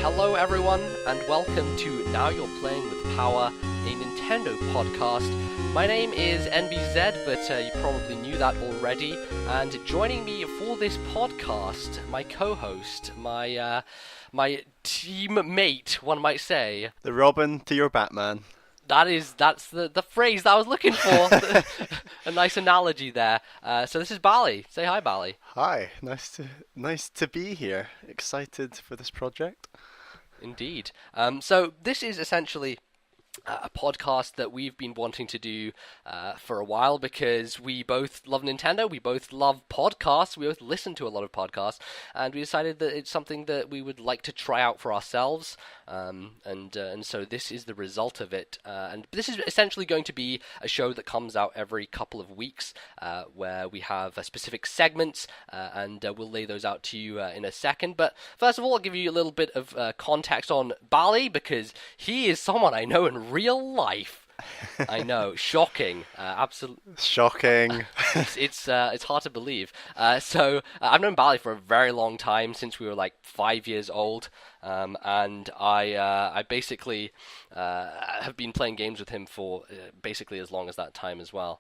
Hello everyone, and welcome to Now You're Playing with Power, a Nintendo podcast. My name is NBZ, but you probably knew that already, and joining me for this podcast, my co-host, my teammate, one might say. The Robin to your Batman. That's the phrase that I was looking for. A nice analogy there. So this is Bally. Say hi, Bally. Hi, nice to be here. Excited for this project. Indeed. So this is essentially a podcast that we've been wanting to do for a while because we both love Nintendo, we both love podcasts, we both listen to a lot of podcasts, and we decided that it's something that we would like to try out for ourselves, and so this is the result of it. And this is essentially going to be a show that comes out every couple of weeks, where we have specific segments, and we'll lay those out to you in a second. But first of all, I'll give you a little bit of context on Bally, because he is someone I know in real life. I know, shocking, absolutely shocking. It's hard to believe. So I've known Bally for a very long time, since we were like 5 years old, and I basically have been playing games with him for basically as long as that time as well.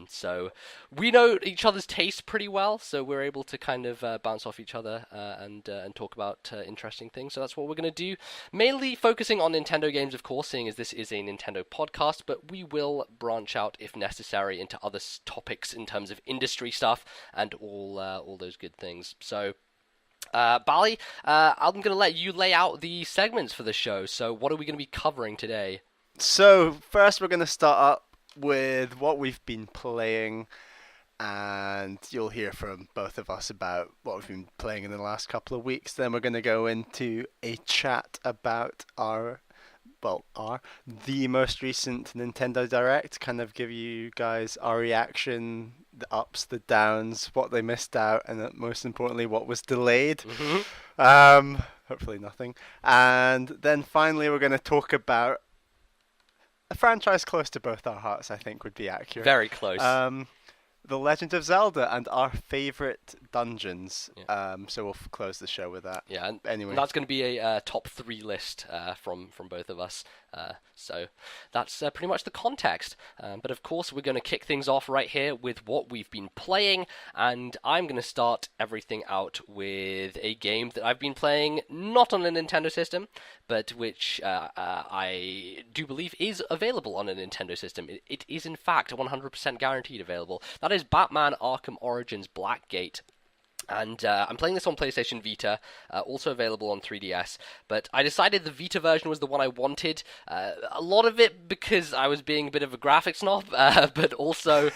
So we know each other's tastes pretty well, so we're able to kind of bounce off each other and talk about interesting things. So that's what we're going to do, mainly focusing on Nintendo games, of course, seeing as this is a Nintendo podcast, but we will branch out if necessary into other topics in terms of industry stuff and all those good things. So Bally, I'm going to let you lay out the segments for the show. So what are we going to be covering today? So first we're going to start up with what we've been playing, and you'll hear from both of us about what we've been playing in the last couple of weeks. Then we're going to go into a chat about the most recent Nintendo Direct, kind of give you guys our reaction, the ups, the downs, what they missed out, and most importantly, what was delayed. Hopefully nothing. And then finally, we're going to talk about a franchise close to both our hearts, I think would be accurate. Very close. The Legend of Zelda and our favourite dungeons. Yeah. So we'll close the show with that. Yeah, and anyway, that's going to be a top 3 list from both of us. So that's pretty much the context. But of course, we're going to kick things off right here with what we've been playing, and I'm going to start everything out with a game that I've been playing, not on a Nintendo system, but which I do believe is available on a Nintendo system. It is in fact 100% guaranteed available. That is Batman Arkham Origins Blackgate. And I'm playing this on PlayStation Vita, also available on 3DS, but I decided the Vita version was the one I wanted, a lot of it because I was being a bit of a graphics snob, but also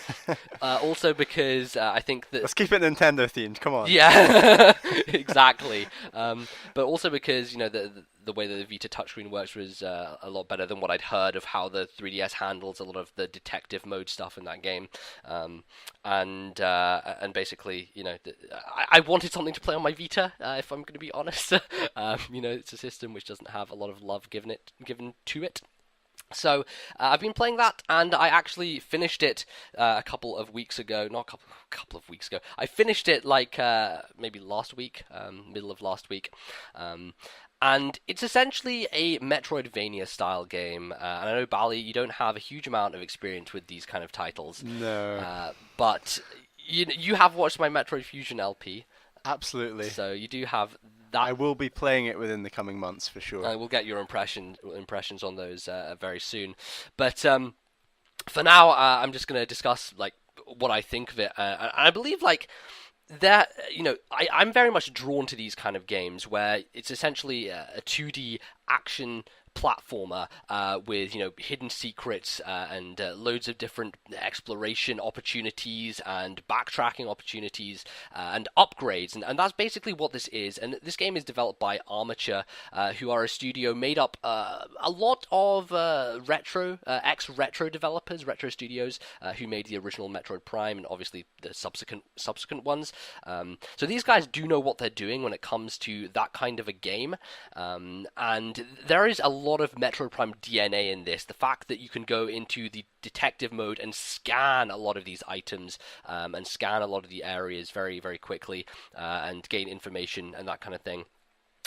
because I think that... Let's keep it Nintendo themed, come on. Yeah, exactly. But also because, you know, the way that the Vita touchscreen works was a lot better than what I'd heard of how the 3DS handles a lot of the detective mode stuff in that game, and basically, you know, I wanted something to play on my Vita, if I'm going to be honest. You know, it's a system which doesn't have a lot of love given to it. So I've been playing that, and I actually finished it a couple of weeks ago. Not a couple of weeks ago. I finished it like maybe last week, middle of last week. And it's essentially a Metroidvania-style game. And I know, Bally, you don't have a huge amount of experience with these kind of titles. No. But you have watched my Metroid Fusion LP. Absolutely. So you do have that. I will be playing it within the coming months for sure. We'll get your impressions on those very soon. But for now, I'm just going to discuss like what I think of it. And I believe like that, you know, I'm very much drawn to these kind of games where it's essentially a 2D action platformer with, you know, hidden secrets and loads of different exploration opportunities and backtracking opportunities and upgrades, and that's basically what this is. And this game is developed by Armature, who are a studio made up a lot of ex-Retro developers, Retro Studios, who made the original Metroid Prime and obviously the subsequent ones. So these guys do know what they're doing when it comes to that kind of a game, and there is a lot of Metroid Prime DNA in this. The fact that you can go into the detective mode and scan a lot of these items and scan a lot of the areas very, very quickly and gain information and that kind of thing.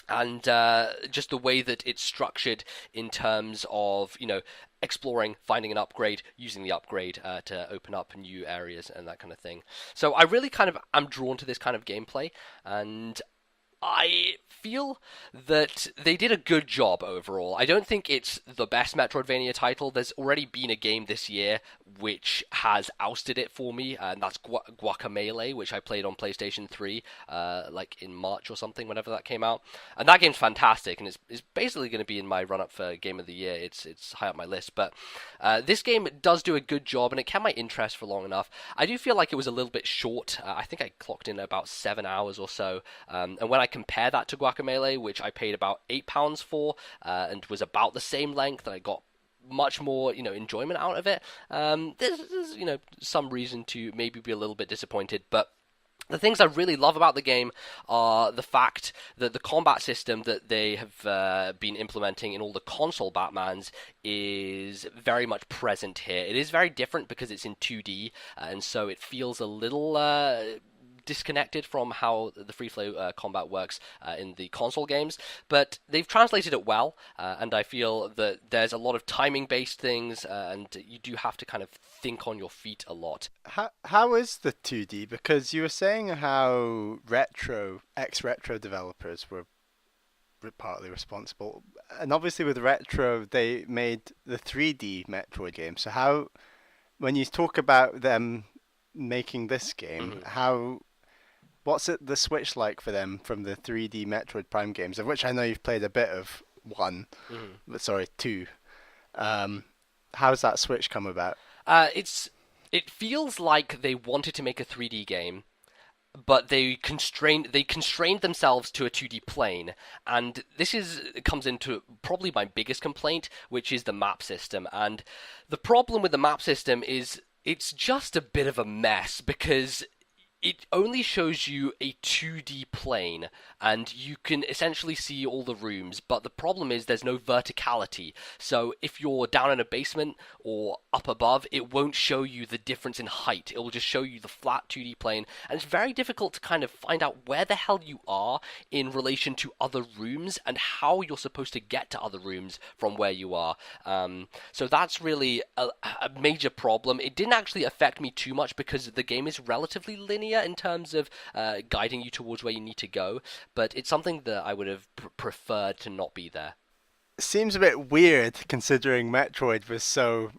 and just the way that it's structured in terms of exploring, finding an upgrade, using the upgrade to open up new areas and that kind of thing. So I really kind of am drawn to this kind of gameplay, and I feel that they did a good job overall. I don't think it's the best Metroidvania title. There's already been a game this year which has ousted it for me, and that's Guacamelee, which I played on PlayStation 3, like in March or something, whenever that came out. And that game's fantastic, and it's basically going to be in my run-up for Game of the Year. It's high up my list, but this game does do a good job, and it kept my interest for long enough. I do feel like it was a little bit short. I think I clocked in about 7 hours or so, and when I compare that to Guacamelee, which I paid about £8 for, and was about the same length, and I got much more, enjoyment out of it. There's some reason to maybe be a little bit disappointed, but the things I really love about the game are the fact that the combat system that they have been implementing in all the console Batmans is very much present here. It is very different because it's in 2D, and so it feels a little disconnected from how the free flow combat works in the console games, but they've translated it well, and I feel that there's a lot of timing based things, and you do have to kind of think on your feet a lot. How is the 2D? Because you were saying how ex-retro developers were partly responsible, and obviously with retro they made the 3D Metroid game. So how, when you talk about them making this game, what's the switch like for them from the 3D Metroid Prime games, of which I know you've played a bit of one, but sorry, two. How's that switch come about? It feels like they wanted to make a 3D game, but they constrained themselves to a 2D plane, and comes into probably my biggest complaint, which is the map system. And the problem with the map system is it's just a bit of a mess, because it only shows you a 2D plane, and you can essentially see all the rooms, but the problem is there's no verticality. So if you're down in a basement or up above, it won't show you the difference in height. It will just show you the flat 2D plane, and it's very difficult to kind of find out where the hell you are in relation to other rooms and how you're supposed to get to other rooms from where you are. So that's really a major problem. It didn't actually affect me too much because the game is relatively linear in terms of guiding you towards where you need to go, but it's something that I would have preferred to not be there. Seems a bit weird considering Metroid was so,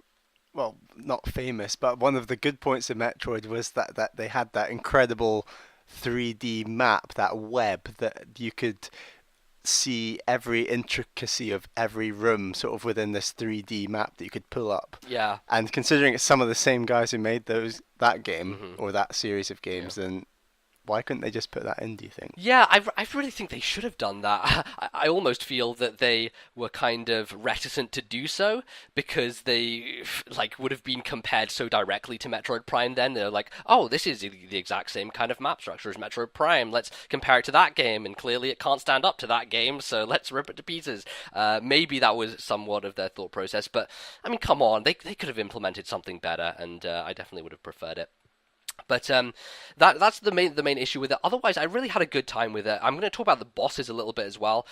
well, not famous, but one of the good points of Metroid was that they had that incredible 3D map, that web that you could see every intricacy of every room sort of within this 3D map that you could pull up. Yeah. And considering it's some of the same guys who made that game or that series of games, then why couldn't they just put that in, do you think? Yeah, I really think they should have done that. I almost feel that they were kind of reticent to do so because they would have been compared so directly to Metroid Prime then. They're like, oh, this is the exact same kind of map structure as Metroid Prime. Let's compare it to that game, and clearly it can't stand up to that game, so let's rip it to pieces. Maybe that was somewhat of their thought process, but, I mean, come on, they could have implemented something better, and I definitely would have preferred it. But that's the main issue with it. Otherwise, I really had a good time with it. I'm going to talk about the bosses a little bit as well,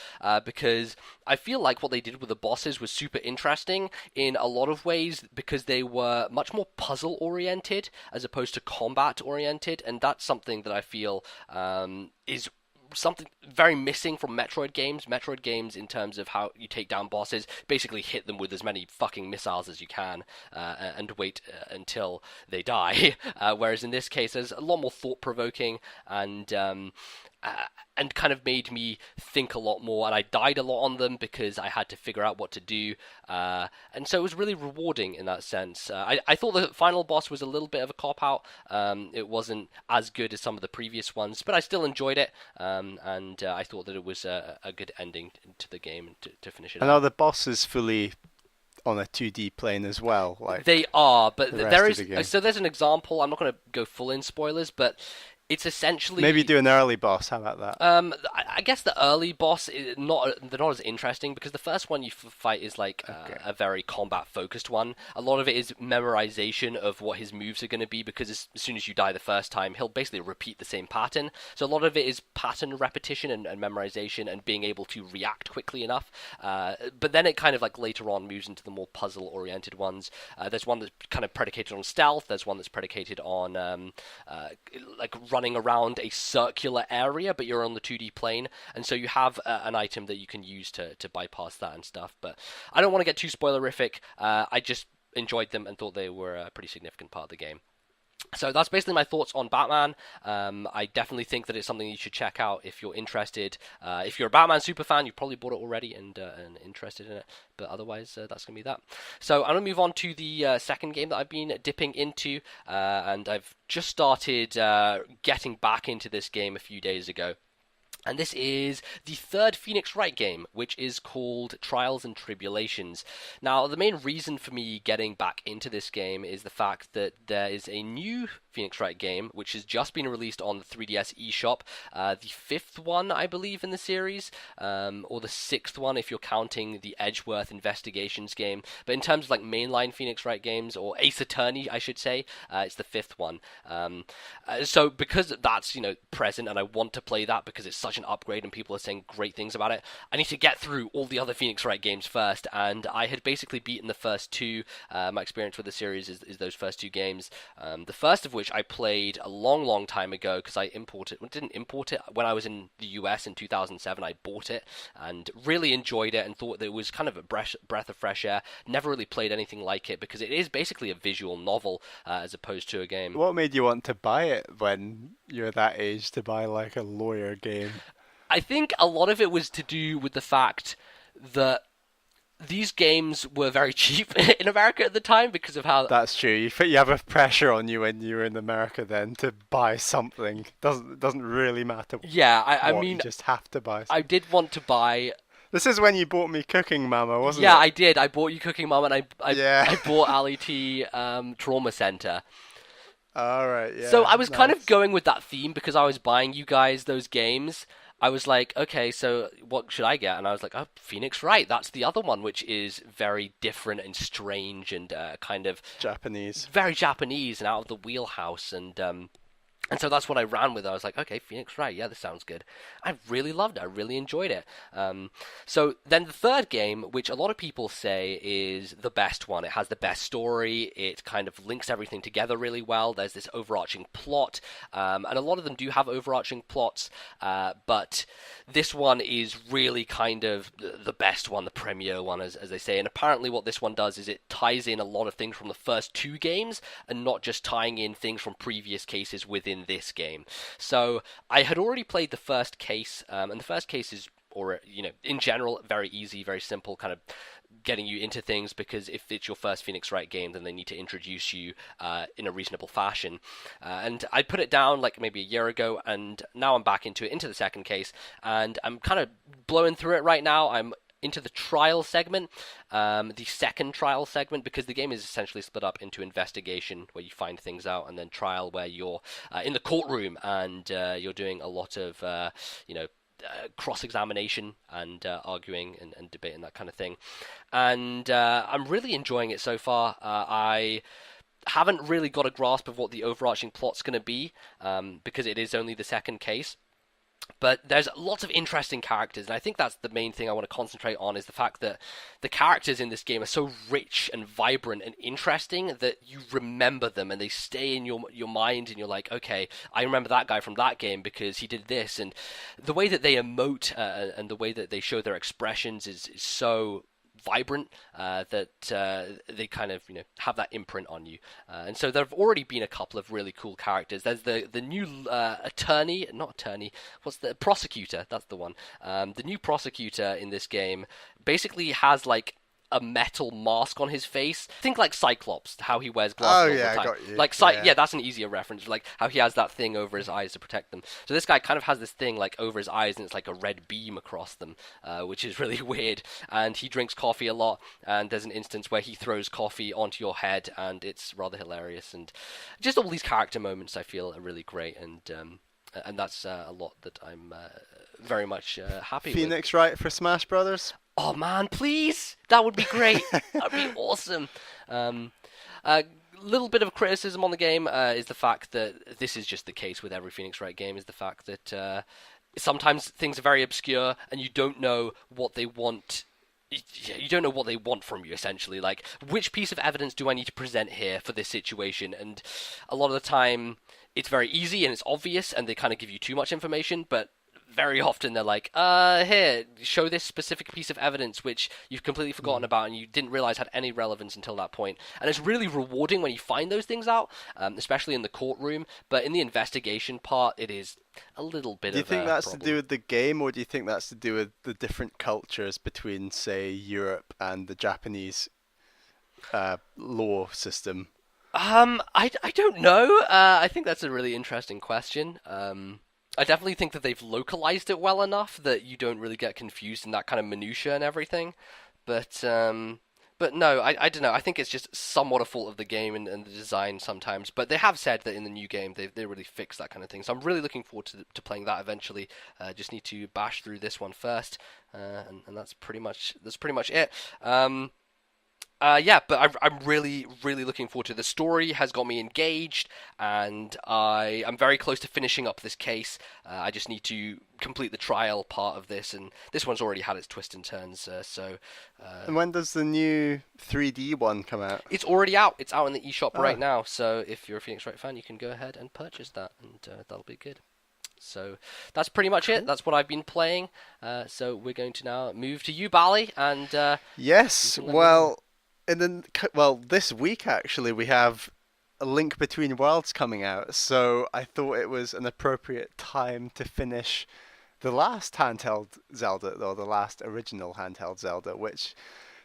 because I feel like what they did with the bosses was super interesting in a lot of ways, because they were much more puzzle-oriented as opposed to combat-oriented, and that's something that I feel is something very missing from Metroid games. Metroid games, in terms of how you take down bosses, basically hit them with as many fucking missiles as you can, and wait until they die. Whereas in this case, there's a lot more thought-provoking, and kind of made me think a lot more, and I died a lot on them because I had to figure out what to do, and so it was really rewarding in that sense. I thought the final boss was a little bit of a cop-out. It wasn't as good as some of the previous ones, but I still enjoyed it, and I thought that it was a good ending to the game to finish it I know the boss is fully on a 2D plane as well. They are, but there's an example. I'm not going to go full in spoilers, but It's Maybe essentially do an early boss. How about that? I guess the early boss is they're not as interesting because the first one you fight is like Okay. a very combat focused one. A lot of it is memorization of what his moves are going to be because as soon as you die the first time, he'll basically repeat the same pattern. So a lot of it is pattern repetition and memorization and being able to react quickly enough. But then it kind of like later on moves into the more puzzle oriented ones. There's one that's kind of predicated on stealth. There's one that's predicated on like running around a circular area, but you're on the 2D plane, and so you have an item that you can use to bypass that and stuff. But I don't want to get too spoilerific. I just enjoyed them and thought they were a pretty significant part of the game. So that's basically my thoughts on Batman. I definitely think that it's something you should check out if you're interested. If you're a Batman super fan, you've probably bought it already and interested in it. But otherwise, that's going to be that. So I'm going to move on to the second game that I've been dipping into. And I've just started getting back into this game a few days ago. And this is the third Phoenix Wright game, which is called Trials and Tribulations. Now, the main reason for me getting back into this game is the fact that there is a new Phoenix Wright game, which has just been released on the 3DS eShop. The fifth one, I believe, in the series, or the sixth one if you're counting the Edgeworth Investigations game. But in terms of like mainline Phoenix Wright games, or Ace Attorney, I should say, it's the fifth one. So because that's present, and I want to play that because it's such an upgrade and people are saying great things about it, I need to get through all the other Phoenix Wright games first, and I had basically beaten the first two. My experience with the series is those first two games. The first of which I played a long time ago because I didn't import it when I was in the US in 2007. I bought it and really enjoyed it and thought that it was kind of a breath of fresh air. Never really played anything like it because it is basically a visual novel as opposed to a game. What made you want to buy it when you're that age to buy like a lawyer game? I think a lot of it was to do with the fact that these games were very cheap in America at the time because of how... That's true. You have a pressure on you when you're in America then to buy something. Doesn't really matter. Yeah, I what, mean, you just have to buy something. I did want to buy... This is when you bought me Cooking Mama, wasn't it? Yeah, I did. I bought you Cooking Mom, and Yeah. I bought Ali T Trauma Center. All right, yeah. So I was kind of nice. going with that theme because I was buying you guys those games. I was like, okay, so what should I get? And I was like, oh, Phoenix Wright. That's the other one, which is very different and strange and kind of Japanese. very Japanese and out of the wheelhouse. And so that's what I ran with. I was like, okay, Phoenix Wright, yeah, this sounds good. I really loved it. I really enjoyed it. So then the third game, which a lot of people say is the best one. It has the best story. It kind of links everything together really well. There's this overarching plot. And a lot of them do have overarching plots. But this one is really kind of the best one, the premier one, as they say. And apparently what this one does is it ties in a lot of things from the first two games and not just tying in things from previous cases within this game. So I had already played the first case, and the first case is, or in general, very easy, very simple, kind of getting you into things because if it's your first Phoenix Wright game, then they need to introduce you in a reasonable fashion. And I put it down like maybe a year ago, and now I'm back into the second case, and I'm kind of blowing through it right now. I'm into the trial segment, the second trial segment, because the game is essentially split up into investigation, where you find things out, and then trial, where you're in the courtroom and you're doing a lot of, cross-examination and arguing and debating, that kind of thing. And I'm really enjoying it so far. I haven't really got a grasp of what the overarching plot's going to be, because it is only the second case. But there's lots of interesting characters, and I think that's the main thing I want to concentrate on, is the fact that the characters in this game are so rich and vibrant and interesting that you remember them and they stay in your mind, and you're like, okay, I remember that guy from that game because he did this. And the way that they emote and the way that they show their expressions is so vibrant that they kind of have that imprint on you, and so there have already been a couple of really cool characters. There's the new prosecutor. That's the one. The new prosecutor in this game basically has like a metal mask on his face. Think like Cyclops, how he wears Oh glasses all yeah, the I time. got you. Like Yeah. yeah, that's an easier reference. Like how he has that thing over his eyes to protect them. So this guy kind of has this thing like over his eyes, and it's like a red beam across them, which is really weird. And he drinks coffee a lot, and there's an instance where he throws coffee onto your head, and it's rather hilarious. And just all these character moments I feel are really great, and that's a lot that I'm very much happy with. Phoenix Wright for Smash Brothers. Oh man, please! That would be great. That'd be awesome. A little bit of criticism on the game is the fact that this is just the case with every Phoenix Wright game. Is the fact that sometimes things are very obscure and you don't know what they want. You don't know what they want from you, essentially. Like, which piece of evidence do I need to present here for this situation? And a lot of the time, it's very easy and it's obvious, and they kind of give you too much information, but very often they're like, here, show this specific piece of evidence which you've completely forgotten about and you didn't realize had any relevance until that point. And it's really rewarding when you find those things out, especially in the courtroom, but in the investigation part, it is a little bit of a Do you think that's problem. to do with the game, or do you think that's to do with the different cultures between, say, Europe and the Japanese law system? I don't know. I think that's a really interesting question. I definitely think that they've localized it well enough that you don't really get confused in that kind of minutia and everything. But no, I don't know. I think it's just somewhat a fault of the game and the design sometimes. But they have said that in the new game they really fix that kind of thing. So I'm really looking forward to playing that eventually. Just need to bash through this one first, and that's pretty much it. Yeah, but I'm really, really looking forward to it. The story has got me engaged, and I'm very close to finishing up this case. I just need to complete the trial part of this, and this one's already had its twists and turns. And when does the new 3D one come out? It's already out. It's out in the eShop right Ah. now. So if you're a Phoenix Wright fan, you can go ahead and purchase that, and that'll be good. So that's pretty much it. That's what I've been playing. So we're going to now move to you, Bally, and Yes, you can let me know. this week actually we have A Link Between Worlds coming out, so I thought it was an appropriate time to finish the last handheld Zelda, or the last original handheld Zelda, which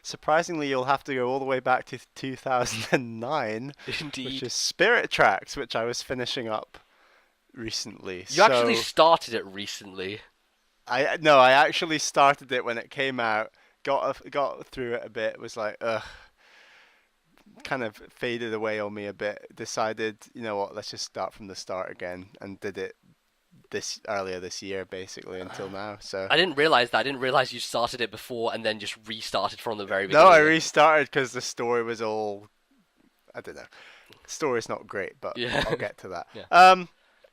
surprisingly you'll have to go all the way back to 2009, which Indeed. is Spirit Tracks, which I was finishing up recently. You actually started it recently. I actually started it when it came out, got through it a bit, was like, ugh, kind of faded away on me a bit. Decided, you know what, let's just start from the start again, and did it earlier this year, basically until now. So I didn't realize that. I didn't realize you started it before and then just restarted from the very beginning. no, I restarted because the story was all, I don't know. The story's not great, but Yeah. I'll get to that. Yeah.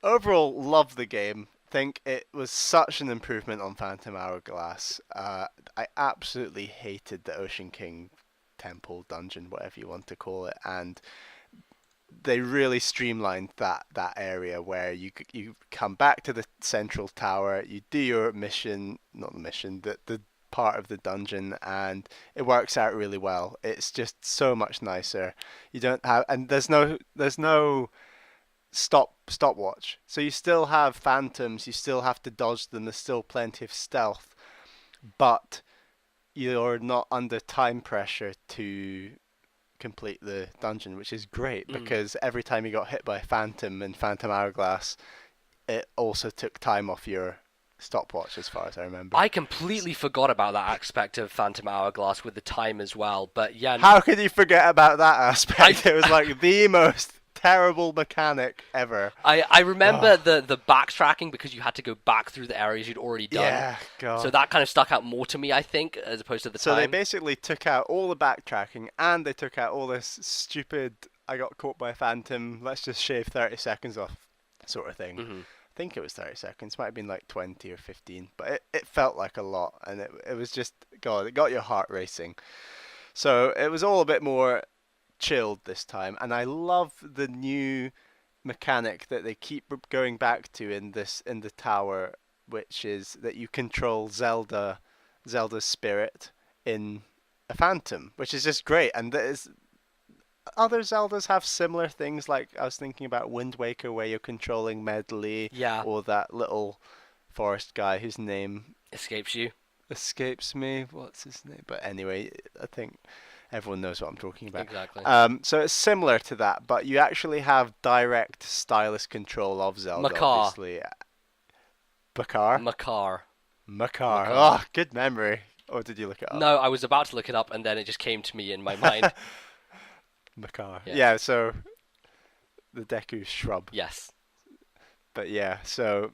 Overall, love the game. Think it was such an improvement on Phantom Hourglass. I absolutely hated the Ocean King temple dungeon, whatever you want to call it, and they really streamlined that area where you come back to the central tower, you do your mission, not the mission, the part of the dungeon, and it works out really well. It's just so much nicer. You don't have, and there's no stopwatch. So you still have phantoms, you still have to dodge them, there's still plenty of stealth, but you're not under time pressure to complete the dungeon, which is great because every time you got hit by a phantom in Phantom Hourglass, it also took time off your stopwatch, as far as I remember. I completely forgot about that aspect of Phantom Hourglass with the time as well. But yeah, How could you forget about that aspect? It was like the most terrible mechanic ever. I remember the backtracking because you had to go back through the areas you'd already done. Yeah, God. So that kind of stuck out more to me, I think, as opposed to the So they time. basically took out all the backtracking, and they took out all this stupid, I got caught by a phantom, let's just shave 30 seconds off sort of thing. Mhm. I think it was 30 seconds, might have been like 20 or 15, but it felt like a lot, and it was just, God, it got your heart racing. So it was all a bit more chilled this time, and I love the new mechanic that they keep going back to in the tower, which is that you control Zelda's spirit in a phantom, which is just great. And there's other Zeldas have similar things, like I was thinking about Wind Waker, where you're controlling Medley, Yeah. or that little forest guy whose name Escapes you. escapes me. What's his name? But anyway, I think everyone knows what I'm talking about. Exactly. So it's similar to that, but you actually have direct stylus control of Zelda, Makar. obviously. Bakar? Makar. Makar. Makar. Oh, good memory. Or did you look it up? No, I was about to look it up, and then it just came to me in my mind. Makar. Yeah. Yeah, so the Deku shrub. Yes. But yeah, so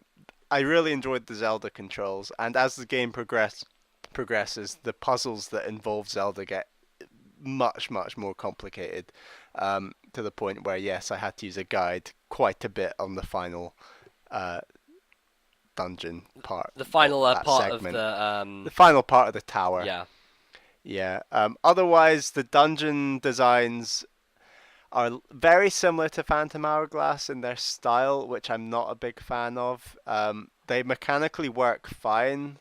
I really enjoyed the Zelda controls, and as the game progresses, the puzzles that involve Zelda get much, much more complicated, to the point where, yes, I had to use a guide quite a bit on the final dungeon part. The final that part segment. of The final part of the tower. yeah. Yeah. Otherwise, the dungeon designs are very similar to Phantom Hourglass in their style, which I'm not a big fan of. They mechanically work fine.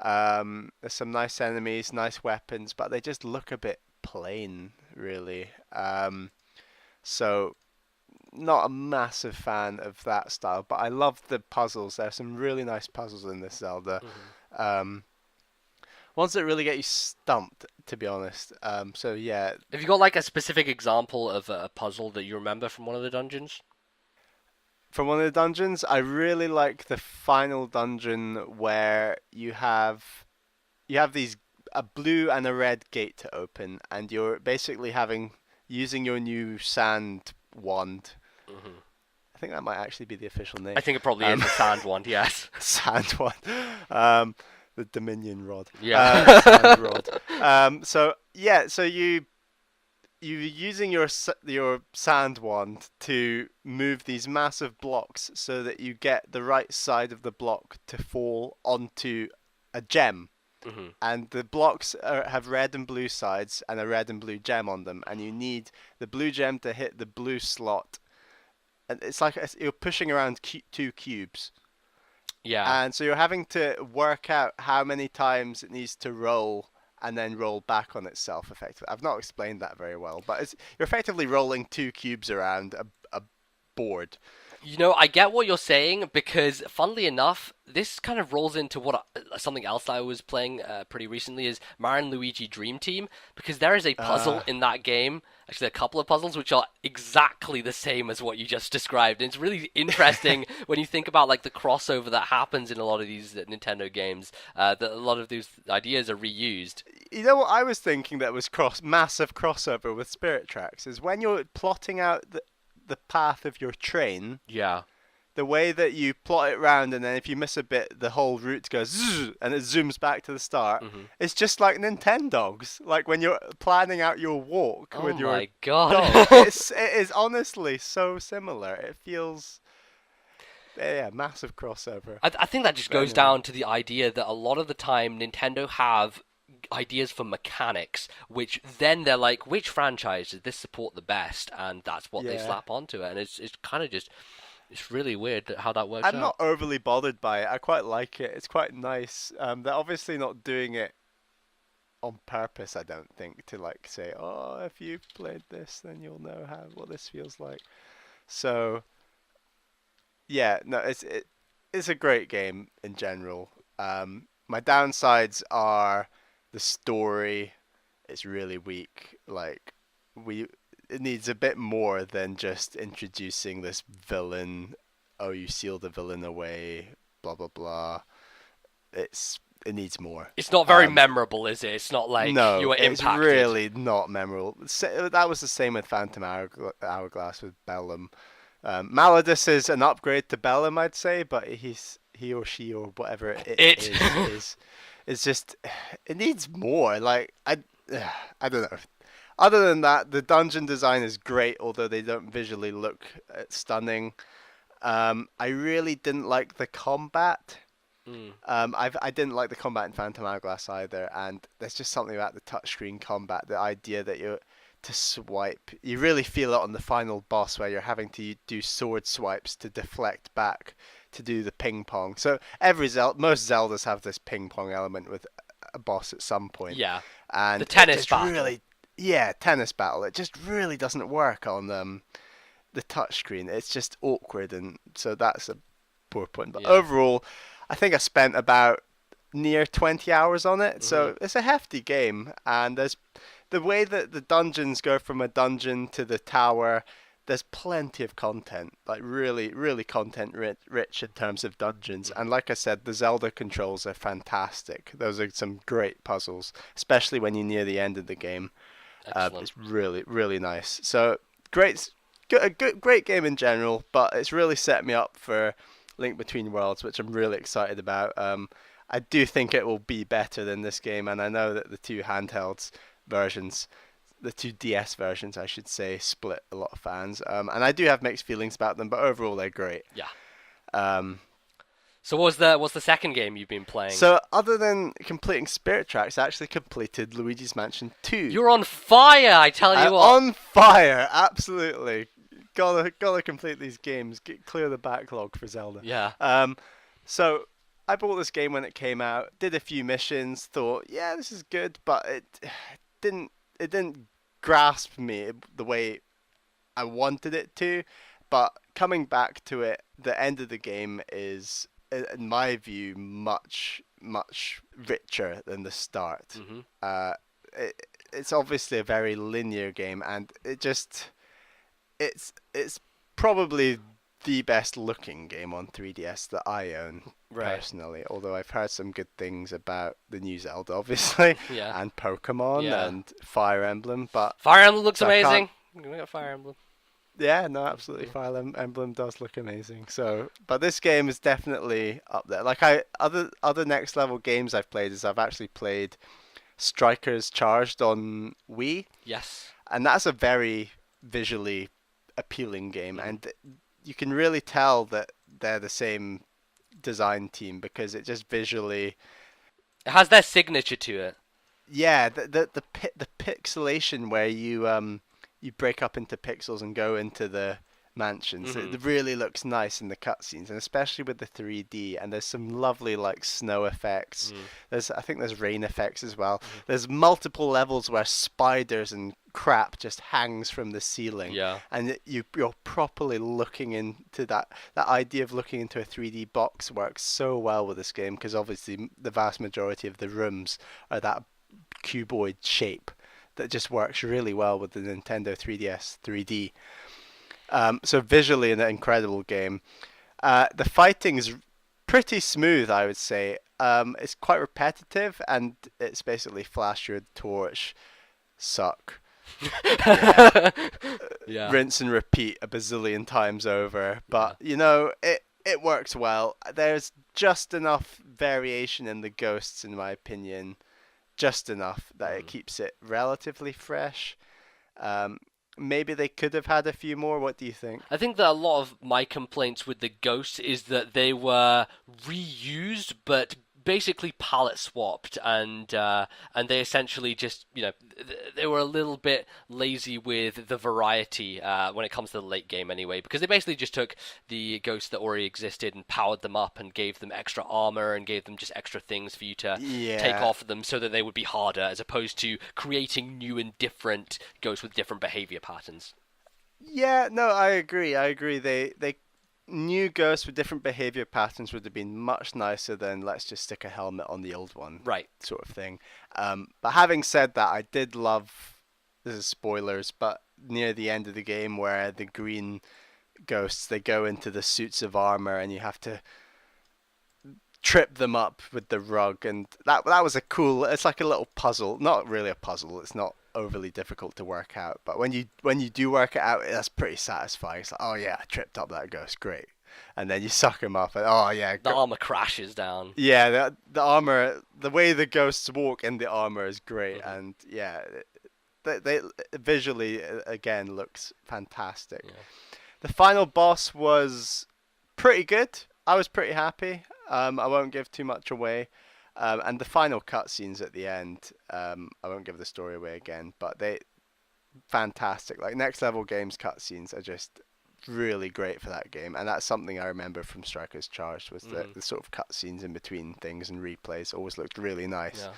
There's some nice enemies, nice weapons, but they just look a bit plain, really. So not a massive fan of that style, but I love the puzzles. There's some really nice puzzles in this Zelda. Ones that really get you stumped, to be honest. So yeah. Have you got like a specific example of a puzzle that you remember from one of the dungeons? From one of the dungeons, I really like the final dungeon where you have these a blue and a red gate to open, and you're basically using your new sand wand. I think that might actually be the official name. I think it probably is the sand one. Yes. Sand wand. The Dominion rod. Yeah. Sand rod. So you're using your sand wand to move these massive blocks so that you get the right side of the block to fall onto a gem. And the blocks have red and blue sides and a red and blue gem on them, and you need the blue gem to hit the blue slot. And it's like you're pushing around two cubes. Yeah. And so you're having to work out how many times it needs to roll and then roll back on itself effectively. I've not explained that very well, but you're effectively rolling two cubes around a board. You know, I get what you're saying because, funnily enough, this kind of rolls into something else that I was playing pretty recently is Mario & Luigi Dream Team, because there is a puzzle in that game, actually a couple of puzzles, which are exactly the same as what you just described. And it's really interesting when you think about like the crossover that happens in a lot of these Nintendo games, that a lot of these ideas are reused. You know what I was thinking that was massive crossover with Spirit Tracks is when you're plotting out the path of your train. Yeah. The way that you plot it round, and then if you miss a bit, the whole route goes zzz, and it zooms back to the start. It's just like Nintendogs. Like when you're planning out your walk with your Oh my god. dog. It is honestly so similar. It feels, yeah, massive crossover. I think that just goes down to the idea that a lot of the time Nintendo have ideas for mechanics, which then they're like, which franchise does this support the best? And that's what they slap onto it. And it's kind of just, it's really weird how that works out. I'm not overly bothered by it. I quite like it. It's quite nice. They're obviously not doing it on purpose, I don't think, to like say, oh, if you played this, then you'll know what this feels like. So, yeah, no, it's a great game in general. My downsides are the story. It's really weak. Like it needs a bit more than just introducing this villain. Oh, you seal the villain away. Blah blah blah. It needs more. It's not very memorable, is it? It's not like no, you were impacted. It's really not memorable. That was the same with Phantom Hourglass with Bellum. Maladus is an upgrade to Bellum, I'd say, but he or she or whatever it is just, it needs more. Like I don't know. Other than that, the dungeon design is great, although they don't visually look stunning. I really didn't like the combat. I didn't like the combat in Phantom Hourglass either, and there's just something about the touchscreen combat, the idea that you're to swipe. You really feel it on the final boss where you're having to do sword swipes to deflect back to do the ping pong. So most Zeldas have this ping pong element with a boss at some point. Yeah. And the tennis battle. Tennis battle. It just really doesn't work on the touchscreen. It's just awkward, and so that's a poor point. But overall, I think I spent about near 20 hours on it, Mm-hmm. so it's a hefty game. And there's the way that the dungeons go from a dungeon to the tower. There's plenty of content, like really, really content rich in terms of dungeons. Mm-hmm. And like I said, the Zelda controls are fantastic. Those are some great puzzles, especially when you're near the end of the game. Excellent. It's really, really nice. So great, great game in general, but it's really set me up for Link Between Worlds, which I'm really excited about. I do think it will be better than this game, and I know that the two handhelds versions, the two DS versions, I should say, split a lot of fans. And I do have mixed feelings about them, but overall they're great. Yeah. Um, So what's the second game you've been playing? so other than completing Spirit Tracks, I actually completed Luigi's Mansion 2. You're on fire, I tell you what. On fire, absolutely. Gotta complete these games. Clear the backlog for Zelda. Yeah. So I bought this game when it came out. Did a few missions. Thought, yeah, this is good, but it didn't grasp me the way I wanted it to. But coming back to it, the end of the game is, in my view, much richer than the start. Mm-hmm. It's obviously a very linear game, and it's probably the best looking game on 3DS that I own Right. personally. Although I've heard some good things about the new Zelda, obviously, Yeah. and Pokemon Yeah. and Fire Emblem. But Fire Emblem looks So I amazing. We got Fire Emblem. yeah, no, absolutely, Fire Emblem does look amazing. So, but this game is definitely up there. Like other next level games I've played is I've actually played Strikers Charged on Wii, Yes. and that's a very visually appealing game, and you can really tell that they're the same design team because it just visually, It has their signature to it. yeah, the pixelation where you break up into pixels and go into the mansions. It really looks nice in the cutscenes, and especially with the 3D. And there's some lovely like snow effects. I think there's rain effects as well. There's multiple levels where spiders and crap just hangs from the ceiling. Yeah. And you're properly looking into that. That idea of looking into a 3D box works so well with this game because obviously the vast majority of the rooms are that cuboid shape that just works really well with the Nintendo 3DS 3D. So visually an incredible game. The fighting is pretty smooth, I would say. It's quite repetitive, and it's basically flash your torch, suck, Yeah. rinse and repeat a bazillion times over. But you know, it works well. There's just enough variation in the ghosts, in my opinion, just enough that it keeps it relatively fresh. Maybe they could have had a few more. What do you think? I think that a lot of my complaints with the ghosts is that they were reused, but basically palette swapped, and they essentially just, you know, they were a little bit lazy with the variety when it comes to the late game anyway, because they basically just took the ghosts that already existed and powered them up and gave them extra armor and gave them just extra things for you to take off of them so that they would be harder, as opposed to creating new and different ghosts with different behavior patterns. Yeah, no, I agree. They new ghosts with different behavior patterns would have been much nicer than let's just stick a helmet on the old one, Right. sort of thing. But having said that, I did love, this is spoilers, but near the end of the game where the green ghosts, they go into the suits of armor and you have to trip them up with the rug, and that was a cool, it's like a little puzzle. Not really a puzzle, it's not overly difficult to work out, but when you do work it out, that's pretty satisfying. It's like, oh yeah, I tripped up that ghost, great. And then you suck him up, and oh yeah, The armor crashes down. yeah, the armor, the way the ghosts walk in the armor is great. And yeah, they visually again looks fantastic. Yeah. The final boss was pretty good. I was pretty happy. I won't give too much away. And the final cutscenes at the end, I won't give the story away again, but they fantastic. Like next level games cutscenes are just really great for that game, and that's something I remember from Strikers Charged was the sort of cutscenes in between things and replays always looked really nice. Yeah.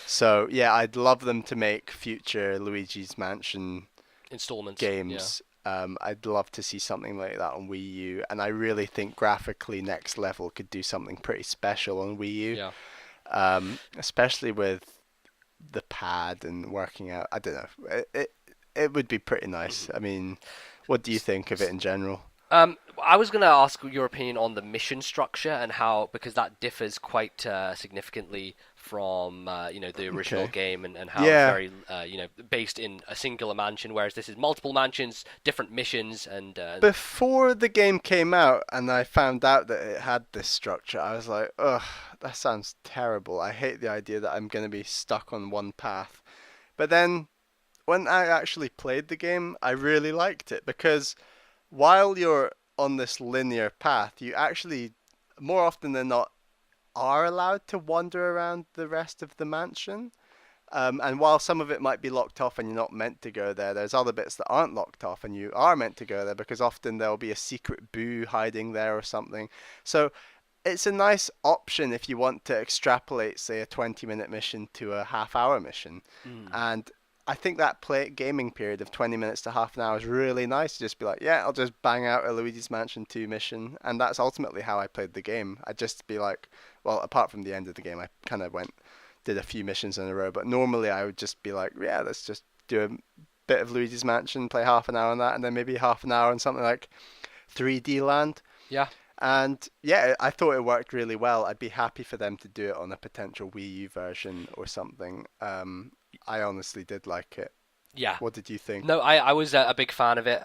So yeah, I'd love them to make future Luigi's Mansion Installments. games. I'd love to see something like that on Wii U, and I really think graphically Next Level could do something pretty special on Wii U. Yeah. especially with the pad and working out. I don't know. It would be pretty nice. I mean, what do you think of it in general? I was going to ask your opinion on the mission structure and how, because that differs quite significantly from the original Okay. game, and how it's Yeah. very based in a singular mansion, whereas this is multiple mansions, different missions, and Before the game came out and I found out that it had this structure, I was like, ugh, that sounds terrible. I hate the idea that I'm going to be stuck on one path. But then when I actually played the game, I really liked it because while you're on this linear path, you actually, more often than not, are allowed to wander around the rest of the mansion. And while some of it might be locked off and you're not meant to go there, there's other bits that aren't locked off and you are meant to go there because often there'll be a secret boo hiding there or something. So it's a nice option if you want to extrapolate, say, a 20-minute mission to a half-hour mission. mm, And I think that play gaming period of 20 minutes to half an hour is really nice to just be like, yeah, I'll just bang out a Luigi's Mansion 2 mission. And that's ultimately how I played the game. I'd just be like, well, apart from the end of the game, I kind of did a few missions in a row. But normally I would just be like, yeah, let's just do a bit of Luigi's Mansion, play half an hour on that, and then maybe half an hour on something like 3D Land. yeah. And yeah, I thought it worked really well. I'd be happy for them to do it on a potential Wii U version or something. I honestly did like it. Yeah. What did you think? No, I was a big fan of it.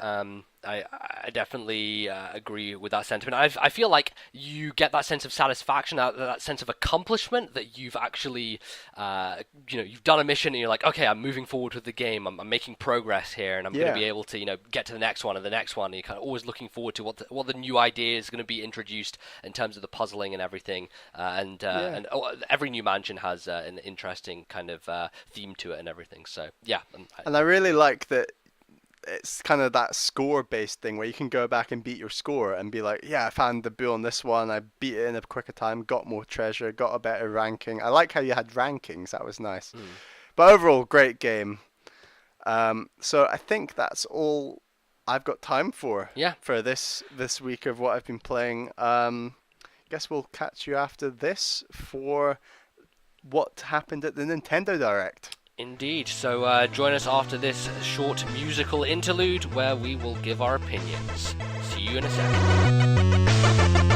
I definitely agree with that sentiment. I feel like you get that sense of satisfaction, that sense of accomplishment that you've actually, you've done a mission and you're like, okay, I'm moving forward with the game. I'm making progress here, and I'm going to Yeah, be able to, get to the next one and the next one. And you're kind of always looking forward to what the new idea is going to be introduced in terms of the puzzling and everything. yeah. Every new mansion has an interesting kind of theme to it and everything. So yeah, And I really like that it's kind of that score based thing where you can go back and beat your score and be like, yeah, I found the boo on this one, I beat it in a quicker time, got more treasure, got a better ranking. I like how you had rankings, that was nice. mm, But overall, great game. So I think that's all I've got time yeah. for this week of what I've been playing. Guess we'll catch you after this for what happened at the Nintendo Direct. Indeed. So join us after this short musical interlude where we will give our opinions. See you in a second.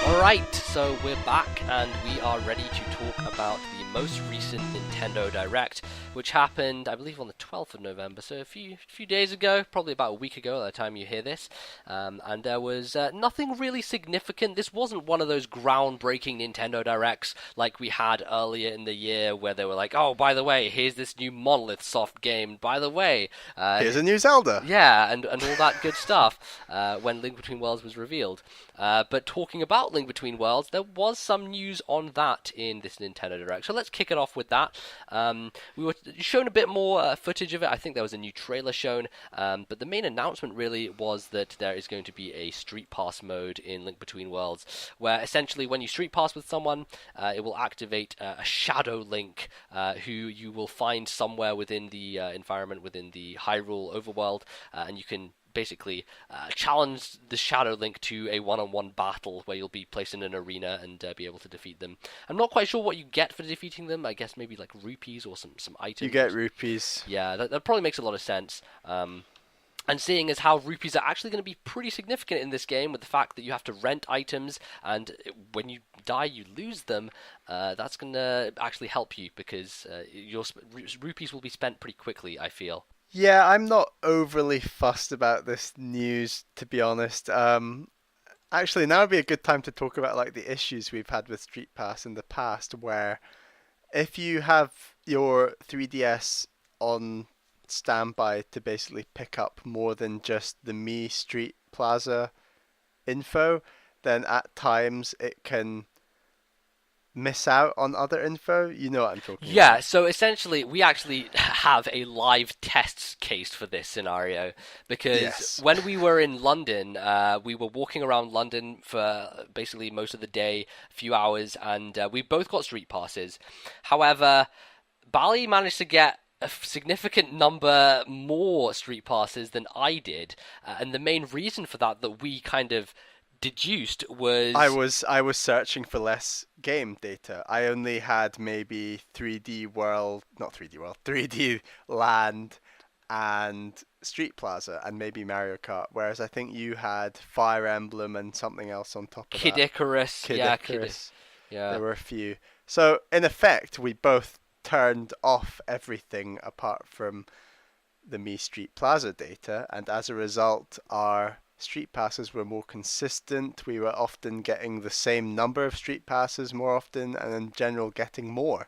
Alright, so we're back and we are ready to talk about the most recent Nintendo Direct, which happened, I believe, on the 12th of November, so a few days ago, probably about a week ago at the time you hear this. And there was nothing really significant. This wasn't one of those groundbreaking Nintendo Directs like we had earlier in the year where they were like, oh, by the way, here's this new Monolith Soft game, by the way. Here's a new Zelda. Yeah, and all that good stuff when Link Between Worlds was revealed. But talking about Link Between Worlds, there was some news on that in this Nintendo Direct. So let's kick it off with that. We were shown a bit more footage of it. I think there was a new trailer shown. But the main announcement really was that there is going to be a Street Pass mode in Link Between Worlds, where essentially when you Street Pass with someone, it will activate a Shadow Link who you will find somewhere within the environment, within the Hyrule overworld, and you can basically challenge the Shadow Link to a one-on-one battle where you'll be placed in an arena and be able to defeat them. I'm not quite sure what you get for defeating them. I guess maybe like rupees or some items. You get rupees. Yeah, that probably makes a lot of sense. And seeing as how rupees are actually going to be pretty significant in this game, with the fact that you have to rent items, and when you die, you lose them, that's going to actually help you because your rupees will be spent pretty quickly, I feel. Yeah, I'm not overly fussed about this news, to be honest. Actually, now would be a good time to talk about like the issues we've had with Street Pass in the past, where if you have your 3DS on standby to basically pick up more than just the Mi Street Plaza info, then at times it can miss out on other info? You know what I'm talking Yeah, about. so essentially, we actually have a live test case for this scenario because Yes. when we were in London, we were walking around London for basically most of the day, a few hours, and we both got street passes. However, Bally managed to get a significant number more street passes than I did, and the main reason for that we kind of deduced I was was I was searching for less game data. I only had maybe 3D World, not 3D World, 3D Land and Street Plaza and maybe Mario Kart, whereas I think you had Fire Emblem and something else on top of Kid that. Icarus. Kid Yeah, Kid. Icarus. Yeah. There were a few. So in effect, we both turned off everything apart from the Me Street Plaza data, and as a result, our street passes were more consistent. We were often getting the same number of street passes more often, and in general, getting more.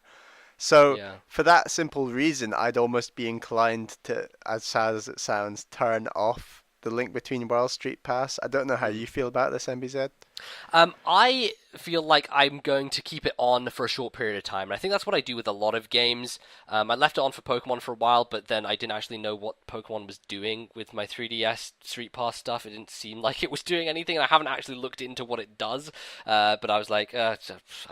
So, Yeah. for that simple reason, I'd almost be inclined to, as sad as it sounds, turn off the Link Between Worlds Street Pass. I don't know how Mm. you feel about this, MBZ. I feel like I'm going to keep it on for a short period of time. And I think that's what I do with a lot of games. I left it on for Pokemon for a while, but then I didn't actually know what Pokemon was doing with my 3DS Street Pass stuff. It didn't seem like it was doing anything, and I haven't actually looked into what it does. But I was like, I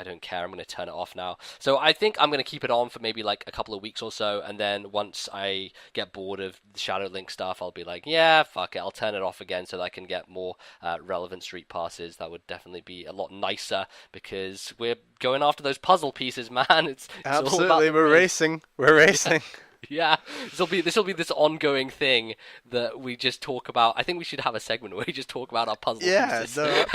don't care. I'm going to turn it off now. So I think I'm going to keep it on for maybe like a couple of weeks or so, and then once I get bored of the Shadow Link stuff, I'll be like, yeah, fuck it. I'll turn it off again so that I can get more relevant Street Passes. That would definitely be a lot nicer because we're going after those puzzle pieces, man. It's all about Absolutely, the we're race. racing. We're racing. Yeah, this will be this ongoing thing that we just talk about. I think we should have a segment where we just talk about our puzzle Yeah, pieces. no,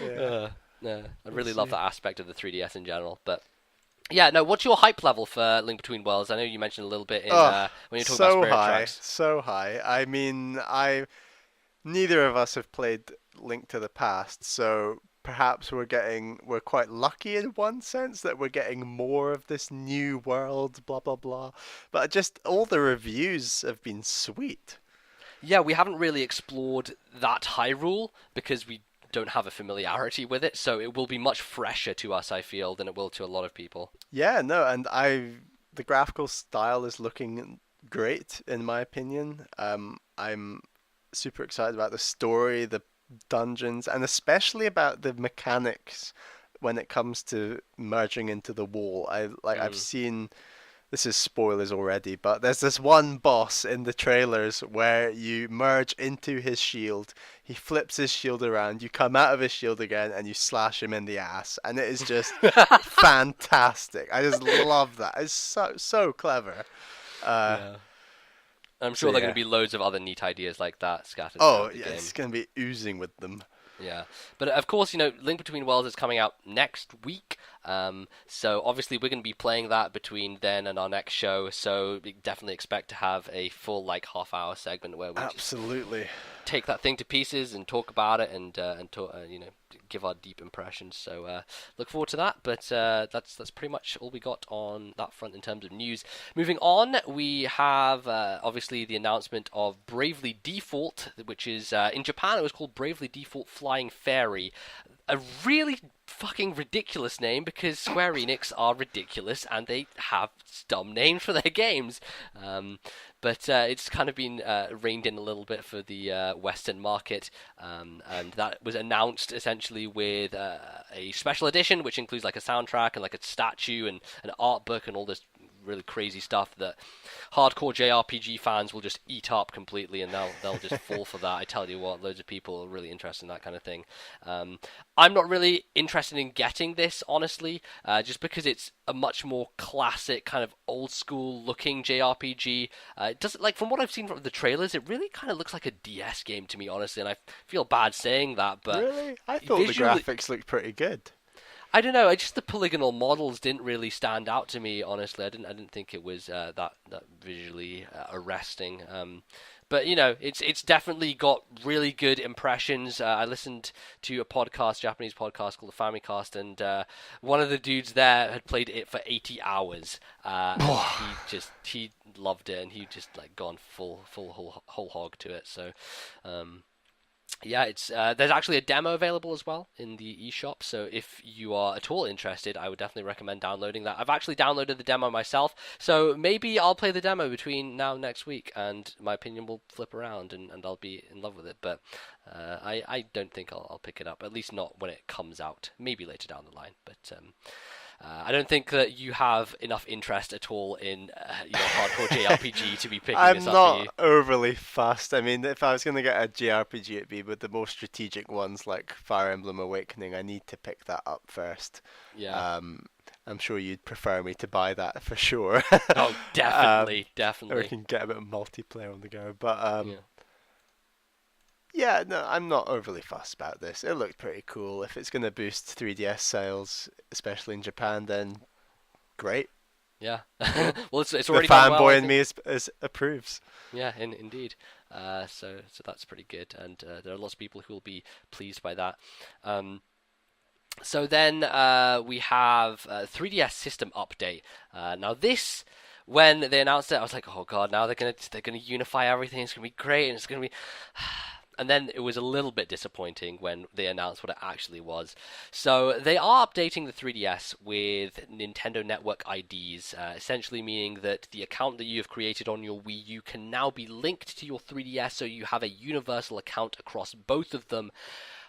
yeah. No, I We'll really love see. that aspect of the 3DS in general. But yeah, no, what's your hype level for Link Between Worlds? I know you mentioned a little bit in Oh, when you talk about so Spirit high, Tracks. so high. I mean, I neither of us have played Link to the Past, so perhaps we're quite lucky in one sense that we're getting more of this new world, blah blah blah. But just all the reviews have been sweet. Yeah, we haven't really explored that Hyrule because we don't have a familiarity with it, so it will be much fresher to us, I feel, than it will to a lot of people. Yeah, no, and the graphical style is looking great in my opinion. I'm super excited about the story, the dungeons, and especially about the mechanics when it comes to merging into the wall. I've Mm. seen this is spoilers already, but there's this one boss in the trailers where you merge into his shield. He flips his shield around, you come out of his shield again, and you slash him in the ass, and it is just fantastic. I just love that. It's so clever. Uh, Yeah. I'm so sure there are going to yeah. be loads of other neat ideas like that scattered Oh throughout the yeah, it's game. gonna be oozing with them. Yeah, but of course, Link Between Worlds is coming out next week. So obviously we're going to be playing that between then and our next show. So we definitely expect to have a full like half-hour segment where we just Absolutely. take that thing to pieces and talk about it and talk, give our deep impressions. So look forward to that. But that's pretty much all we got on that front in terms of news. Moving on, we have obviously the announcement of Bravely Default, which is in Japan it was called Bravely Default Flying Fairy. A really fucking ridiculous name because Square Enix are ridiculous and they have dumb names for their games. But it's kind of been reined in a little bit for the Western market, and that was announced essentially with a special edition, which includes like a soundtrack and like a statue and an art book and all this really crazy stuff that hardcore JRPG fans will just eat up completely, and they'll just fall for that. I tell you what, loads of people are really interested in that kind of thing. I'm not really interested in getting this, honestly, just because it's a much more classic kind of old school looking JRPG. It doesn't like from what I've seen from the trailers, it really kind of looks like a DS game to me, honestly, and I feel bad saying that, but Really? I thought the visually, graphics looked pretty good. I don't know. I just the polygonal models didn't really stand out to me. Honestly, I didn't think it was that visually arresting. But it's definitely got really good impressions. I listened to a podcast, Japanese podcast called the Family Cast, and one of the dudes there had played it for 80 hours, and he loved it, and he just like gone full whole hog to it. So. Yeah, it's there's actually a demo available as well in the eShop. So if you are at all interested, I would definitely recommend downloading that. I've actually downloaded the demo myself, so maybe I'll play the demo between now and next week, and my opinion will flip around, and I'll be in love with it. But I don't think I'll pick it up, at least not when it comes out. Maybe later down the line, but I don't think that you have enough interest at all in hardcore JRPG to be picking I'm this up for you. not overly fussed. I mean, if I was going to get a JRPG, it'd be with the more strategic ones like Fire Emblem Awakening. I need to pick that up first. Yeah. Um, I'm sure you'd prefer me to buy that for sure. Oh, um, definitely, or we definitely. can get a bit of multiplayer on the go. But Yeah. yeah, no, I'm not overly fussed about this. It looked pretty cool. If it's going to boost 3DS sales, especially in Japan, then great. Yeah. Well, it's The already done well, I fanboy in think. me is approves. Yeah, indeed. So that's pretty good, and there are lots of people who will be pleased by that. Um, so then we have 3DS system update. Now this, when they announced it, I was like, oh god, now they're gonna unify everything. It's gonna be great, and it's gonna be. And then it was a little bit disappointing when they announced what it actually was. So they are updating the 3DS with Nintendo Network IDs, essentially meaning that the account that you have created on your Wii U can now be linked to your 3DS, so you have a universal account across both of them.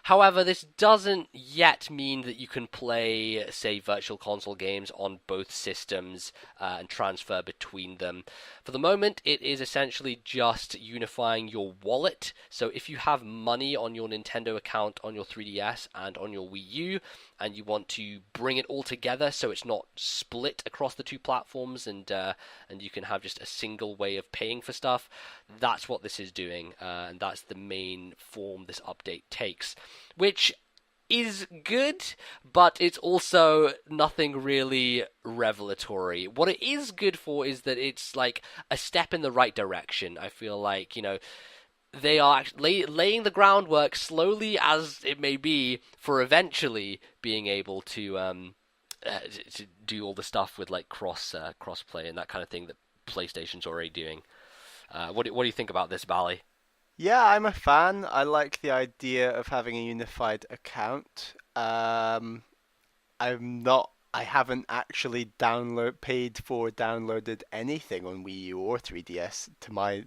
However, this doesn't yet mean that you can play, say, Virtual Console games on both systems and transfer between them. For the moment, it is essentially just unifying your wallet. So if you have money on your Nintendo account on your 3DS and on your Wii U, and you want to bring it all together so it's not split across the two platforms, and you can have just a single way of paying for stuff, that's what this is doing, and that's the main form this update takes, which is good, but it's also nothing really revelatory. What it is good for is that it's like a step in the right direction. I feel like, they are actually laying the groundwork, slowly as it may be, for eventually being able to do all the stuff with like cross play and that kind of thing that PlayStation's already doing. What do you think about this, Bally? Yeah, I'm a fan. I like the idea of having a unified account. I haven't actually downloaded anything on Wii U or 3DS to my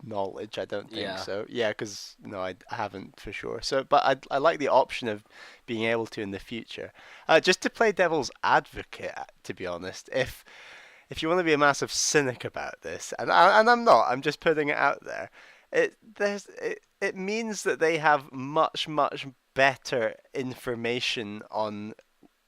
knowledge. I don't think Yeah. so. Yeah, because no, I haven't for sure. So, but I like the option of being able to in the future. Just to play devil's advocate, to be honest, if you want to be a massive cynic about this, and I'm not, I'm just putting it out there. It means that they have much better information on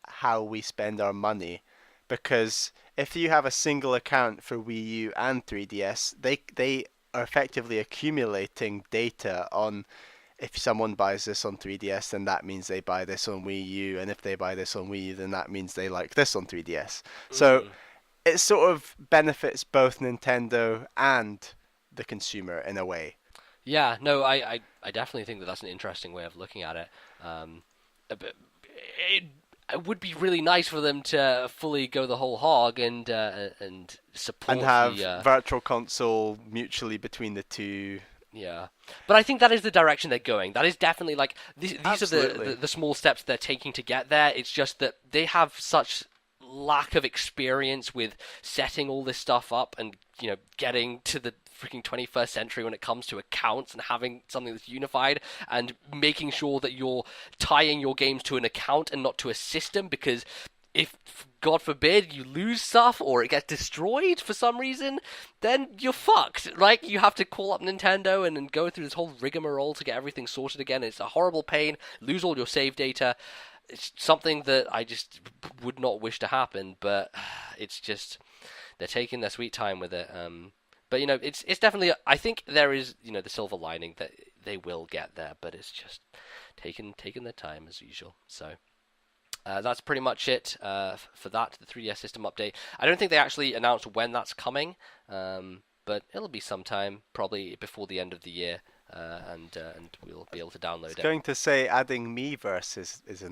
how we spend our money, because if you have a single account for Wii U and 3DS, they are effectively accumulating data on if someone buys this on 3DS, then that means they buy this on Wii U, and if they buy this on Wii U, then that means they like this on 3DS. So Mm. it sort of benefits both Nintendo and the consumer in a way. Yeah, no, I definitely think that that's an interesting way of looking at it. But it, it would be really nice for them to fully go the whole hog and And support have the Virtual Console mutually between the two. yeah. But I think that is the direction they're going. That is definitely like these are Absolutely. the small steps they're taking to get there. It's just that they have such lack of experience with setting all this stuff up and getting to the freaking 21st century when it comes to accounts and having something that's unified and making sure that you're tying your games to an account and not to a system, because if God forbid you lose stuff or it gets destroyed for some reason, then you're fucked. Like, you have to call up Nintendo and go through this whole rigmarole to get everything sorted again. It's a horrible pain. Lose all your save data. It's something that I just would not wish to happen, but it's just they're taking their sweet time with it. But it's definitely. I think there is the silver lining that they will get there, but it's just taking their time as usual. So. That's pretty much it for that, the 3DS system update. I don't think they actually announced when that's coming, but it'll be sometime, probably before the end of the year, and we'll be able to I was download it. going to say adding Miiverse is a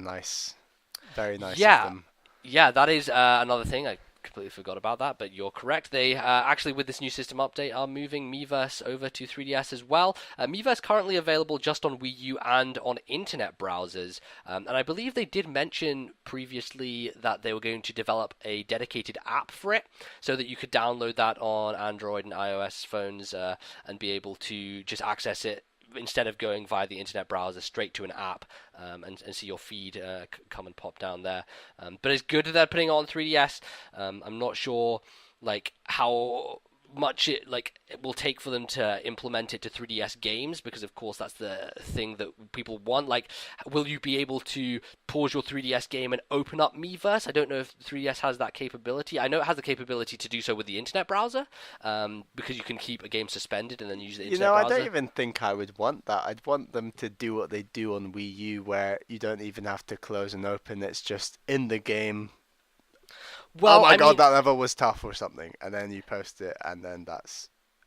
very nice Yeah, of them. yeah, that is another thing. I completely forgot about that, but you're correct. They actually, with this new system update, are moving Miiverse over to 3DS as well. Miiverse currently available just on Wii U and on internet browsers, and I believe they did mention previously that they were going to develop a dedicated app for it, so that you could download that on Android and iOS phones and be able to just access it instead of going via the internet browser straight to an app and see your feed come and pop down there. But it's good that they're putting it on 3DS. I'm not sure like how much it will take for them to implement it to 3DS games, because of course that's the thing that people want. Like, will you be able to pause your 3DS game and open up Miiverse? I don't know if 3DS has that capability. I know it has the capability to do so with the internet browser, because you can keep a game suspended and then use the internet browser. I don't even think I would want that. I'd want them to do what they do on Wii U, where you don't even have to close and open. It's just in the game. Well, oh my god, that level was tough or something, and then you post it, and then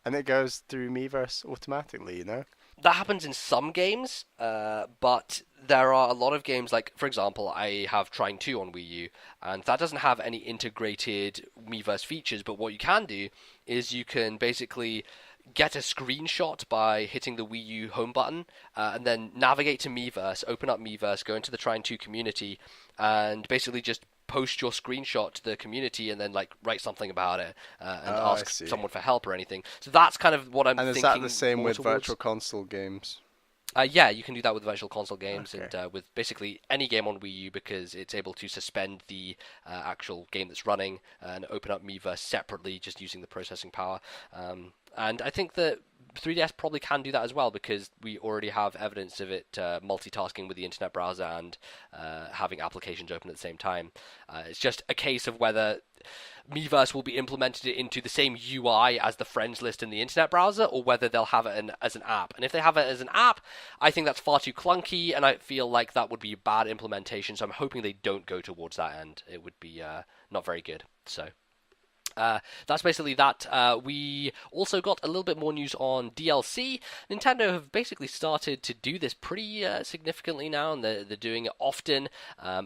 and it goes through Miiverse automatically, That happens in some games, but there are a lot of games, like, for example, I have Trine 2 on Wii U, and that doesn't have any integrated Miiverse features, but what you can do is you can basically get a screenshot by hitting the Wii U home button, and then navigate to Miiverse, open up Miiverse, go into the Trine 2 community, and basically just post your screenshot to the community and then like write something about it and ask someone for help or anything. So that's kind of what I'm thinking. And is that the same with towards. Virtual Console games? Yeah, you can do that with Virtual Console games, Okay. and with basically any game on Wii U, because it's able to suspend the actual game that's running and open up Miiverse separately just using the processing power. And I think that 3DS probably can do that as well, because we already have evidence of it multitasking with the internet browser and having applications open at the same time. It's just a case of whether Miiverse will be implemented into the same UI as the friends list in the internet browser, or whether they'll have it as an app. And if they have it as an app, I think that's far too clunky, and I feel like that would be a bad implementation, so I'm hoping they don't go towards that end. It would be not very good. So that's basically that. We also got a little bit more news on DLC. Nintendo have basically started to do this pretty significantly now, and they're doing it often.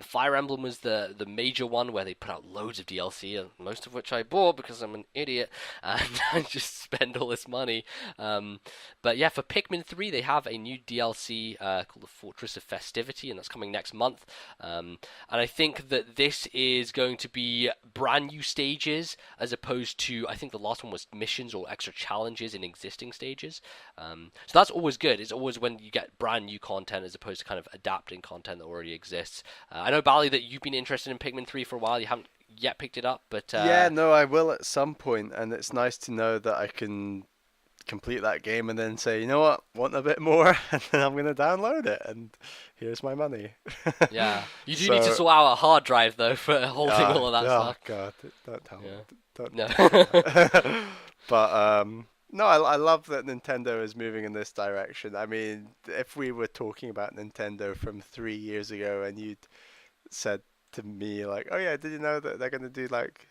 Fire Emblem was the major one where they put out loads of DLC, most of which I bought because I'm an idiot and I just spend all this money. But yeah, for Pikmin 3, they have a new DLC called the Fortress of Festivity, and that's coming next month. And I think that this is going to be brand new stages, as opposed to, I think the last one was missions or extra challenges in existing stages. So that's always good. It's always when you get brand new content as opposed to kind of adapting content that already exists. I know, Bally, that you've been interested in Pikmin 3 for a while. You haven't yet picked it up, but... Yeah, no, I will at some point, and it's nice to know that I can complete that game and then say, you know what, want a bit more, and then I'm going to download it, and here's my money. Yeah. You do need to sort out a hard drive, though, for holding all of that stuff. Oh, God, don't tell me. No. But, no, I love that Nintendo is moving in this direction. I mean, if we were talking about Nintendo from 3 years ago and you'd said to me, like, oh yeah, did you know that they're going to do, like,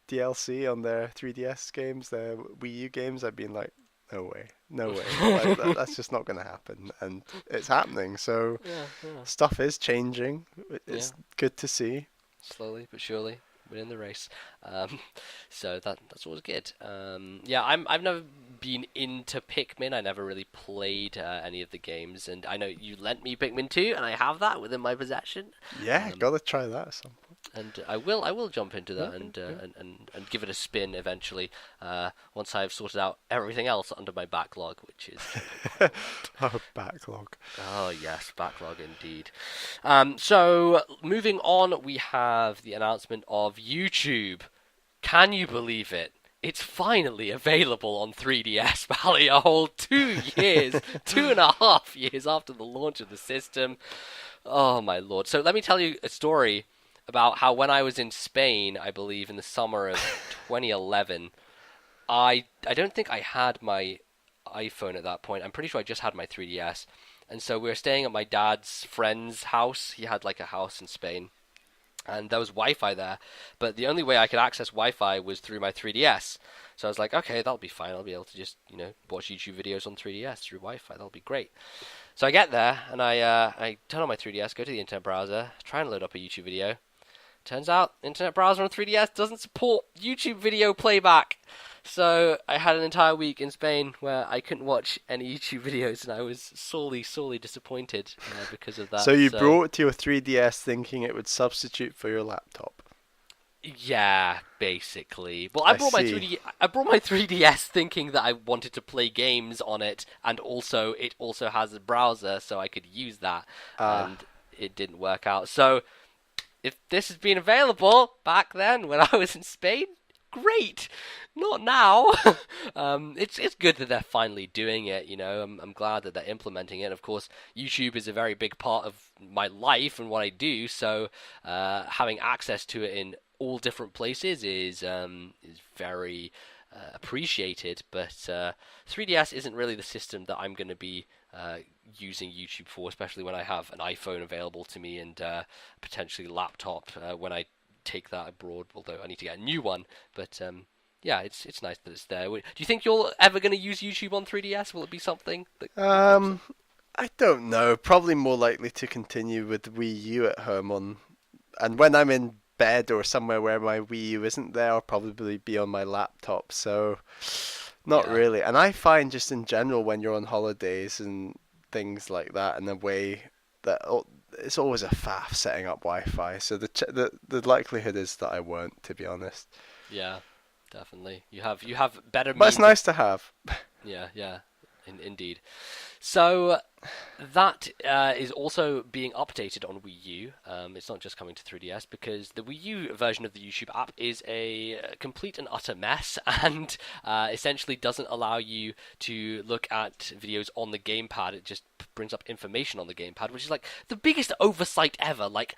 DLC on their 3DS games, their Wii U games, I'd been like, no way. Like, that's just not going to happen, and it's happening. So stuff is changing. It's good to see. Slowly but surely, we're in the race. So that's always good. I've never been into Pikmin. I never really played any of the games, and I know you lent me Pikmin 2, and I have that within my possession. Yeah, gotta try that at some point. And I will jump into that and give it a spin eventually, once I've sorted out everything else under my backlog, which is Oh, backlog. Oh yes, backlog indeed. So moving on, we have the announcement of YouTube. Can you believe it? It's finally available on 3DS, Bally, a whole 2 years, 2.5 years after the launch of the system. Oh my lord. So let me tell you a story about how when I was in Spain, I believe in the summer of 2011, I don't think I had my iPhone at that point. I'm pretty sure I just had my 3DS. And so we were staying at my dad's friend's house. He had like a house in Spain. And there was Wi-Fi there, but the only way I could access Wi-Fi was through my 3DS. So I was like, okay, that'll be fine. I'll be able to just, watch YouTube videos on 3DS through Wi-Fi. That'll be great. So I get there, and I turn on my 3DS, go to the internet browser, try and load up a YouTube video. turns out internet browser on 3DS doesn't support YouTube video playback. So I had an entire week in Spain where I couldn't watch any YouTube videos, and I was sorely disappointed because of that. So you brought your 3DS thinking it would substitute for your laptop. Yeah, basically. Well, I brought my see. I brought my 3DS thinking that I wanted to play games on it, and also it also has a browser, so I could use that, Ah, and it didn't work out. So if this had been available back then when I was in Spain, great. Not now. It's good that they're finally doing it. You know, I'm glad that they're implementing it. Of course, YouTube is a very big part of my life and what I do. So having access to it in all different places is very appreciated. But 3DS isn't really the system that I'm going to be using YouTube for, especially when I have an iPhone available to me and potentially laptop when I take that abroad. Although I need to get a new one, but yeah, it's nice that it's there. Do you think you're ever going to use YouTube on 3DS? Will it be something that pops up? I don't know. Probably more likely to continue with Wii U at home on, and when I'm in bed or somewhere where my Wii U isn't there, I'll probably be on my laptop. So not Yeah. really. And I find just in general when you're on holidays and things like that, and away, that it's always a faff setting up Wi-Fi. So the likelihood is that I won't, to be honest. Yeah, definitely. You have better But it's means of nice to have. yeah, indeed. So that is also being updated on Wii U. It's not just coming to 3DS because the Wii U version of the YouTube app is a complete and utter mess and essentially doesn't allow you to look at videos on the gamepad. It just brings up information on the gamepad, which is like the biggest oversight ever. Like,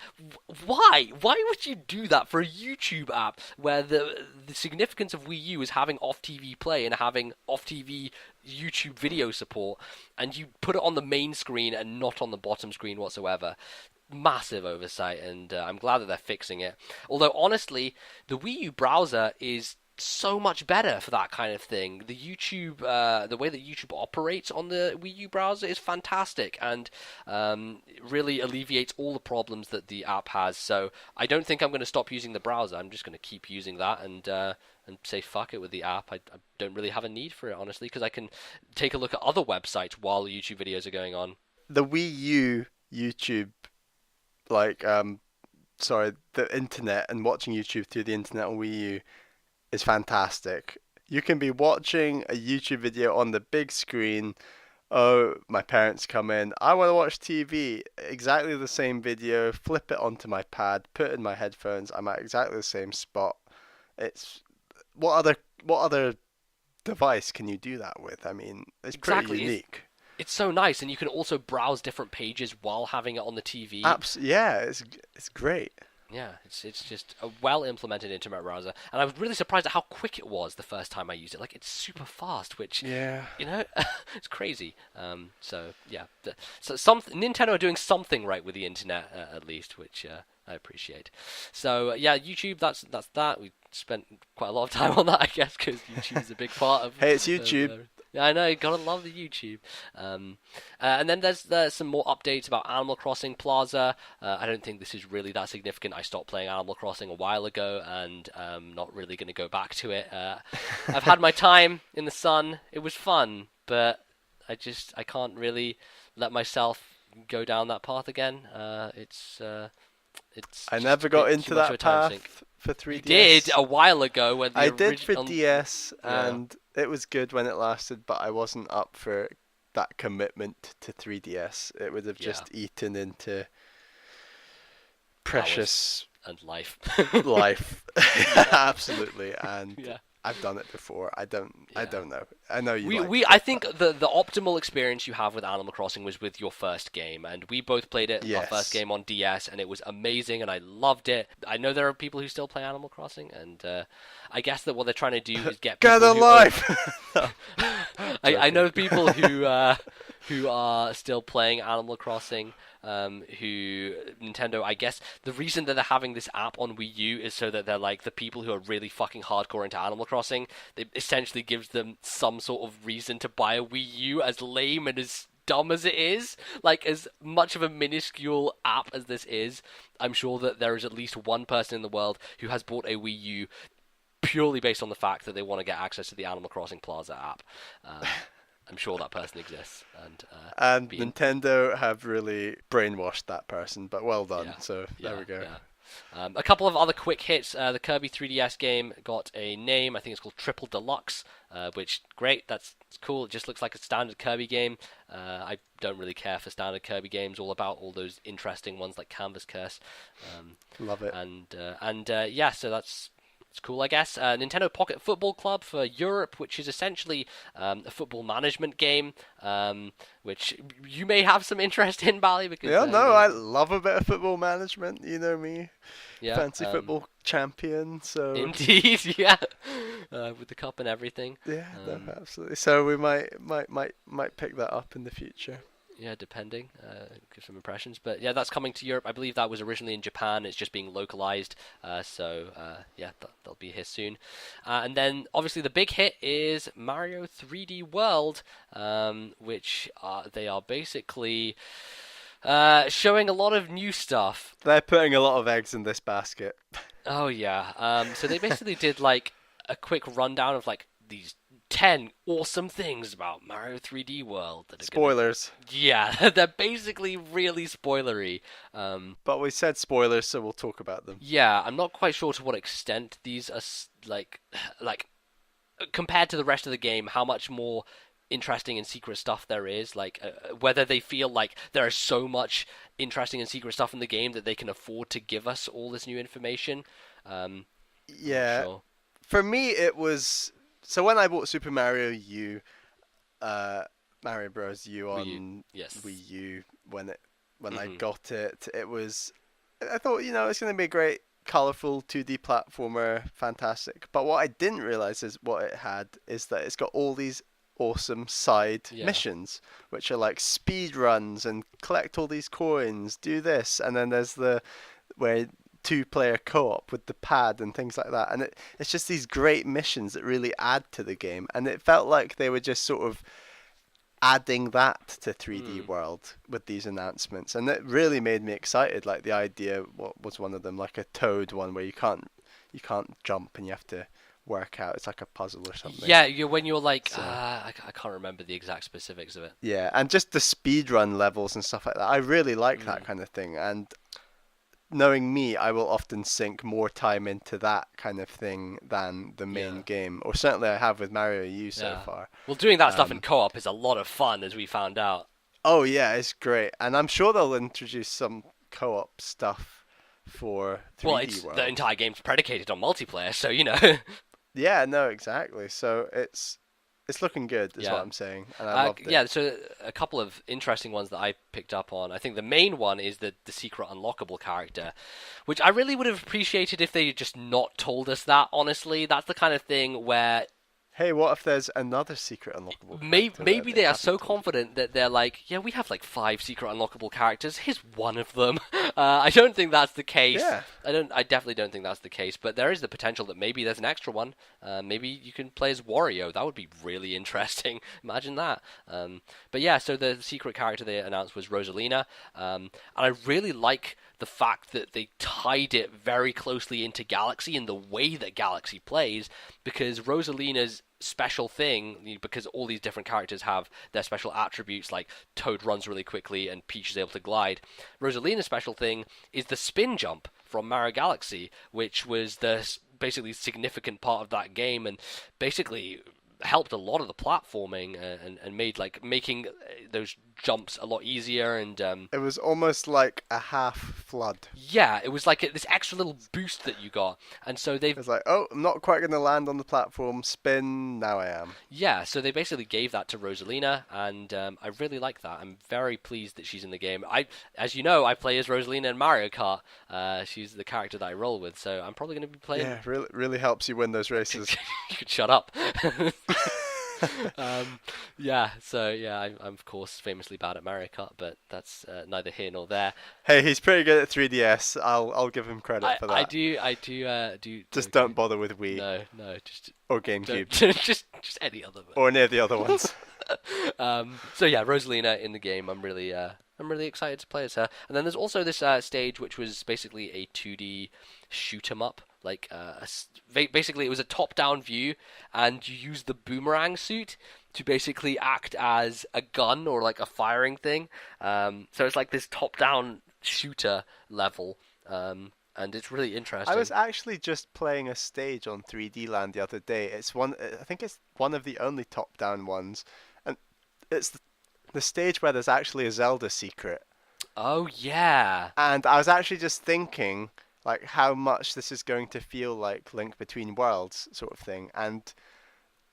why? Why would you do that for a YouTube app where the significance of Wii U is having off-TV play and having off-TV YouTube video support, and you put it on the main screen and not on the bottom screen whatsoever? Massive oversight, and I'm glad that they're fixing it. Although, honestly, the Wii U browser is so much better for that kind of thing. The way that YouTube operates on the Wii U browser is fantastic, and really alleviates all the problems that the app has. So I don't think I'm going to stop using the browser. I'm just going to keep using that and say fuck it with the app. I don't really have a need for it, honestly, because I can take a look at other websites while YouTube videos are going on. The Wii U YouTube, like sorry, the internet and watching YouTube through the internet on Wii U is fantastic. You can be watching a YouTube video on the big screen. Oh, my parents come in. I want to watch TV. Exactly the same video. Flip it onto my pad. Put it in my headphones. I'm at exactly the same spot. It's what other device can you do that with? I mean, it's pretty Exactly. unique. It's so nice, and you can also browse different pages while having it on the TV. Yeah, it's great. Yeah, it's just a well implemented internet browser, and I was really surprised at how quick it was the first time I used it. Like, it's super fast, which, Yeah. you know, it's crazy. So yeah, so Nintendo are doing something right with the internet at least, which I appreciate. So yeah, YouTube. That's that. We spent quite a lot of time on that, I guess, because YouTube is a big part of. Hey, it's YouTube. Yeah, I know, you gotta love the YouTube. And then there's some more updates about Animal Crossing Plaza. I don't think this is really that significant. I stopped playing Animal Crossing a while ago, and not really going to go back to it. I've had my time in the sun. It was fun, but I can't really let myself go down that path again. It's I just never a got bit into too much of that a time sink. path for You 3DS. did a while ago when the I did for original. DS, Yeah. and it was good when it lasted, but I wasn't up for that commitment to 3DS. It would have Yeah. just eaten into Hours. precious And life. life. Absolutely, and Yeah. I've done it before. I Yeah. don't know. I know you I think the optimal experience you have with Animal Crossing was with your first game, and we both played it, our first Yes. game on DS, and it was amazing, and I loved it. I know there are people who still play Animal Crossing, and I guess that what they're trying to do is get Get people a who life. I know people who are still playing Animal Crossing. Who Nintendo, I guess the reason that they're having this app on Wii U is so that they're like the people who are really fucking hardcore into Animal Crossing. It essentially gives them some sort of reason to buy a Wii U, as lame and as dumb as it is, like as much of a minuscule app as this is, I'm sure that there is at least one person in the world who has bought a Wii U purely based on the fact that they want to get access to the Animal Crossing Plaza app. I'm sure that person exists. And Nintendo have really brainwashed that person, but well done. Yeah, So there we go. Yeah. A couple of other quick hits. The Kirby 3DS game got a name. I think it's called Triple Deluxe, which, great, that's cool. It just looks like a standard Kirby game. I don't really care for standard Kirby games, all about all those interesting ones like Canvas Curse. Love it. Yeah, so that's it's cool, I guess. Nintendo Pocket Football Club for Europe, which is essentially a football management game, which you may have some interest in, Bally. Because I love a bit of football management. You know me, fancy football champion. So indeed, yeah, with the cup and everything. Yeah, no, absolutely. So we might pick that up in the future. Yeah, depending. Give some impressions. But yeah, that's coming to Europe. I believe that was originally in Japan. It's just being localized. Yeah, that'll be here soon. And then, obviously, the big hit is Mario 3D World, which they are basically showing a lot of new stuff. They're putting a lot of eggs in this basket. Oh, yeah. So they basically did, like, a quick rundown of, like, these 10 awesome things about Mario 3D World. Spoilers. Yeah, they're basically really spoilery. But we said spoilers, so we'll talk about them. Yeah, I'm not quite sure to what extent these are, like compared to the rest of the game, how much more interesting and secret stuff there is. Like, whether they feel like there is so much interesting and secret stuff in the game that they can afford to give us all this new information. Yeah. Sure. For me, it was... So when I bought Super Mario U, Mario Bros. U on Wii U, when I got it, I thought, it's going to be a great, colourful 2D platformer, fantastic. But what I didn't realise is that it's got all these awesome side missions, which are like speed runs and collect all these coins, do this, and then there's where 2-player co-op with the pad and things like that, and it's just these great missions that really add to the game, and it felt like they were just sort of adding that to 3D World with these announcements, and it really made me excited. Like the idea, what was one of them, like a Toad one where you can't jump and you have to work out, it's like a puzzle or something. Yeah, when you're like, I can't remember the exact specifics of it. Yeah, and just the speed run levels and stuff like that, I really like that kind of thing, and knowing me, I will often sink more time into that kind of thing than the main game, or certainly I have with Mario U so far. Well, doing that stuff in co-op is a lot of fun, as we found out. Oh yeah, it's great, and I'm sure they'll introduce some co-op stuff for 3D World. The entire game's predicated on multiplayer, so Yeah, no, exactly. So it's looking good, is what I'm saying, and I loved it. Yeah, so a couple of interesting ones that I picked up on. I think the main one is the secret unlockable character, which I really would have appreciated if they just not told us that, honestly. That's the kind of thing where... Hey, what if there's another secret unlockable character? Maybe they are so confident that they're like, yeah, we have like 5 secret unlockable characters. Here's one of them. I don't think that's the case. Yeah. I definitely don't think that's the case. But there is the potential that maybe there's an extra one. Maybe you can play as Wario. That would be really interesting. Imagine that. But yeah, so the secret character they announced was Rosalina. And I really like the fact that they tied it very closely into Galaxy and the way that Galaxy plays, because Rosalina's special thing, because all these different characters have their special attributes, like Toad runs really quickly and Peach is able to glide. Rosalina's special thing is the spin jump from Mario Galaxy, which was the basically significant part of that game, and basically helped a lot of the platforming and made making those jumps a lot easier, and it was almost like a half flood. Yeah, it was like this extra little boost that you got, and so they've... It's like, oh, I'm not quite going to land on the platform, spin, now I am. Yeah, so they basically gave that to Rosalina, and I really like that. I'm very pleased that she's in the game. As you know, I play as Rosalina in Mario Kart. She's the character that I roll with, so I'm probably going to be playing... Yeah, really helps you win those races. You could shut up. I'm of course famously bad at Mario Kart, but that's neither here nor there. Hey, he's pretty good at 3DS. I'll give him credit for that. I do. Just don't bother with Wii. No, just or GameCube. just any other. Or any of the other ones. So yeah, Rosalina in the game. I'm really excited to play as her. And then there's also this stage which was basically a 2D shoot 'em up. Like basically, it was a top-down view, and you use the boomerang suit to basically act as a gun or like a firing thing. So it's like this top-down shooter level, and it's really I interesting. was actually just playing a stage on 3D Land the other day. It's one, I think it's one of the only top-down ones, and it's the stage where there's actually a Zelda secret. Oh yeah. And I was actually just thinking, like, how much this is going to feel like Link Between Worlds sort of thing, and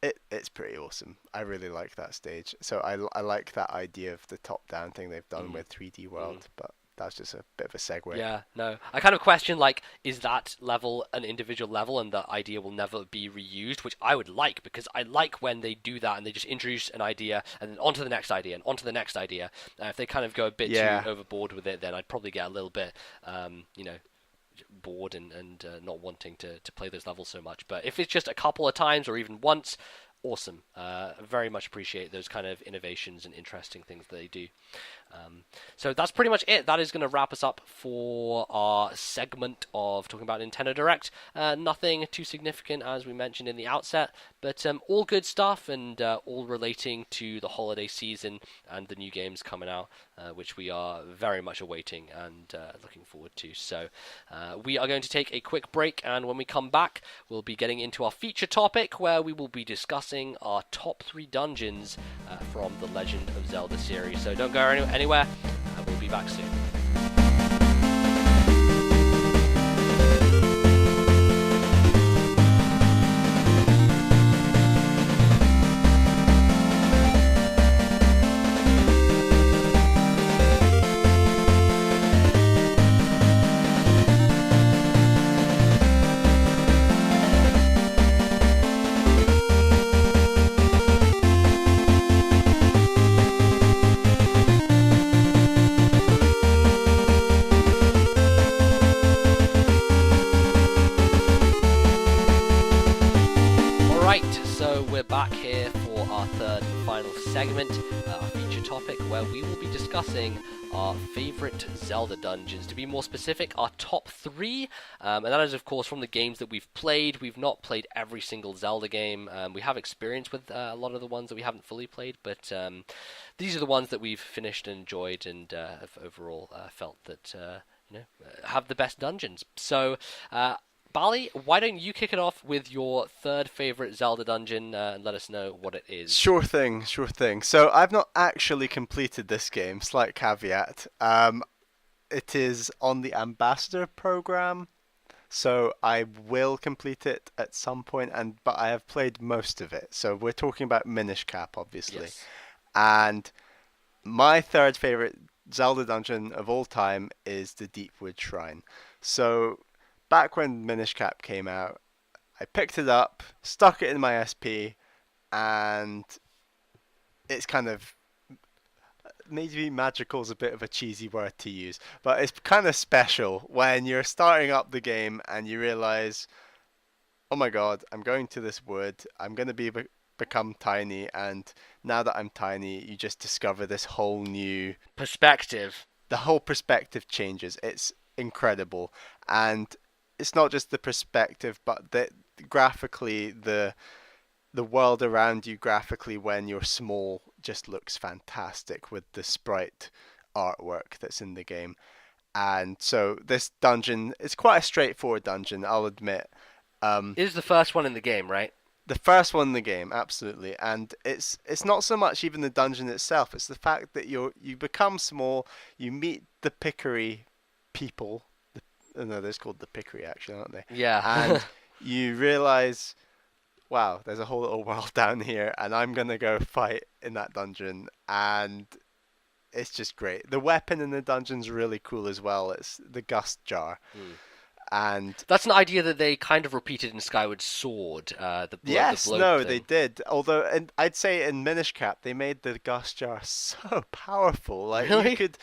it's pretty awesome. I really like that stage. So I like that idea of the top-down thing they've done Mm, with 3D mm. World, but that's just a bit of a segue. Yeah, no. I kind of question, like, is that level an individual level and the idea will never be reused, which I would like, because I like when they do that and they just introduce an idea and then onto the next idea and onto the next idea. If they kind of go a bit too Yeah, overboard with it, then I'd probably get a little bit, bored and not wanting to play those levels so much. But if it's just a couple of times or even once, awesome. Very much appreciate those kind of innovations and interesting things that they do. So that's pretty much it. That is going to wrap us up for our segment of talking about Nintendo Direct. Nothing too significant, as we mentioned in the outset, but all good stuff and all relating to the holiday season and the new games coming out, which we are very much awaiting and looking forward to. So we are going to take a quick break, and when we come back, we'll be getting into our feature topic, where we will be discussing our top 3 dungeons from the Legend of Zelda series. So don't go anywhere. We'll be back soon. So we're back here for our third and final segment, our feature topic, where we will be discussing our favourite Zelda dungeons. To be more specific, our top 3, and that is of course from the games that we've played. We've not played every single Zelda game. We have experience with a lot of the ones that we haven't fully played, but these are the ones that we've finished and enjoyed and have overall felt that have the best dungeons. So Bally, why don't you kick it off with your third favorite Zelda dungeon and let us know what it is? sure thing, sure thing. So I've not actually completed this game, slight caveat. It is on the Ambassador program, so I will complete it at some point, but I have played most of it. So we're talking about Minish Cap, obviously. Yes. And my third favorite Zelda dungeon of all time is the Deepwood Shrine. So back when Minish Cap came out, I picked it up, stuck it in my SP, and it's kind of, maybe magical is a bit of a cheesy word to use, but it's kind of special when you're starting up the game and you realize, oh my god, I'm going to this wood, I'm going to become tiny, and now that I'm tiny, you just discover this whole new Perspective. the whole perspective changes. It's incredible, and it's not just the perspective, but graphically the world around you graphically when you're small just looks fantastic with the sprite artwork that's in the game. And so this dungeon is quite a straightforward dungeon, I'll admit. It is the first one in the game, right? The first one in the game, absolutely, and it's not so much even the dungeon itself. It's the fact that you become small, you meet the Pickery people. No, they're called the Pickery actually, aren't they? Yeah. And you realize, wow, there's a whole little world down here, and I'm gonna go fight in that dungeon, and it's just great. The weapon in the dungeon's really cool as well. It's the Gust Jar, Hmm. and That's an idea that they kind of repeated in Skyward Sword. yes, the bloat no, thing. they did. Although, and I'd say in Minish Cap, they made the Gust Jar so powerful. Like Really? it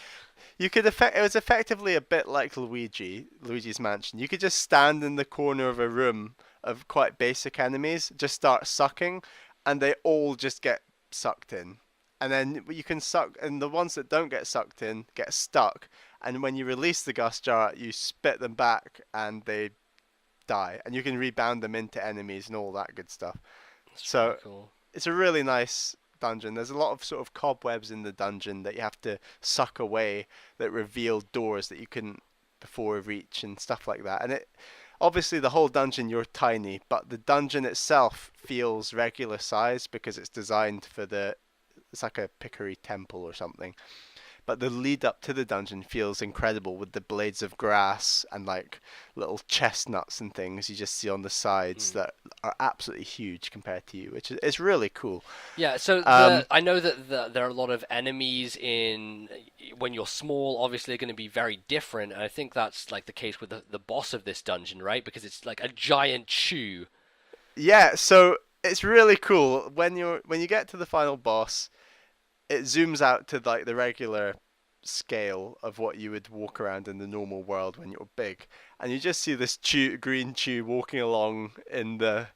was effectively a bit like Luigi's Mansion. You could just stand in the corner of a room of quite basic enemies, just start sucking, and they all just get sucked in. and then you can suck, and the ones that don't get sucked in get stuck. And when you release the gust jar, you spit them back, and they die, and you can rebound them into enemies and all that good stuff. That's really So cool. it's a really nice dungeon. There's a lot of sort of cobwebs in the dungeon that you have to suck away that reveal doors that you couldn't before reach and stuff like that. And it obviously the whole dungeon you're tiny, but the dungeon itself feels regular size because it's designed for the it's like a Pickery temple or something. But the lead up to the dungeon feels incredible with the blades of grass and like little chestnuts and things you just see on the sides Mm. that are absolutely huge compared to you, which is it's really cool. Yeah, so Um, I know that there are a lot of enemies in when you're small. Obviously, are going to be very different, and I think that's like the case with the boss of this dungeon, right? Because it's like a giant chew. yeah, so it's really cool when you get to the final boss. It zooms out to like the regular scale of what you would walk around in the normal world when you're big, and you just see this green chew walking along in the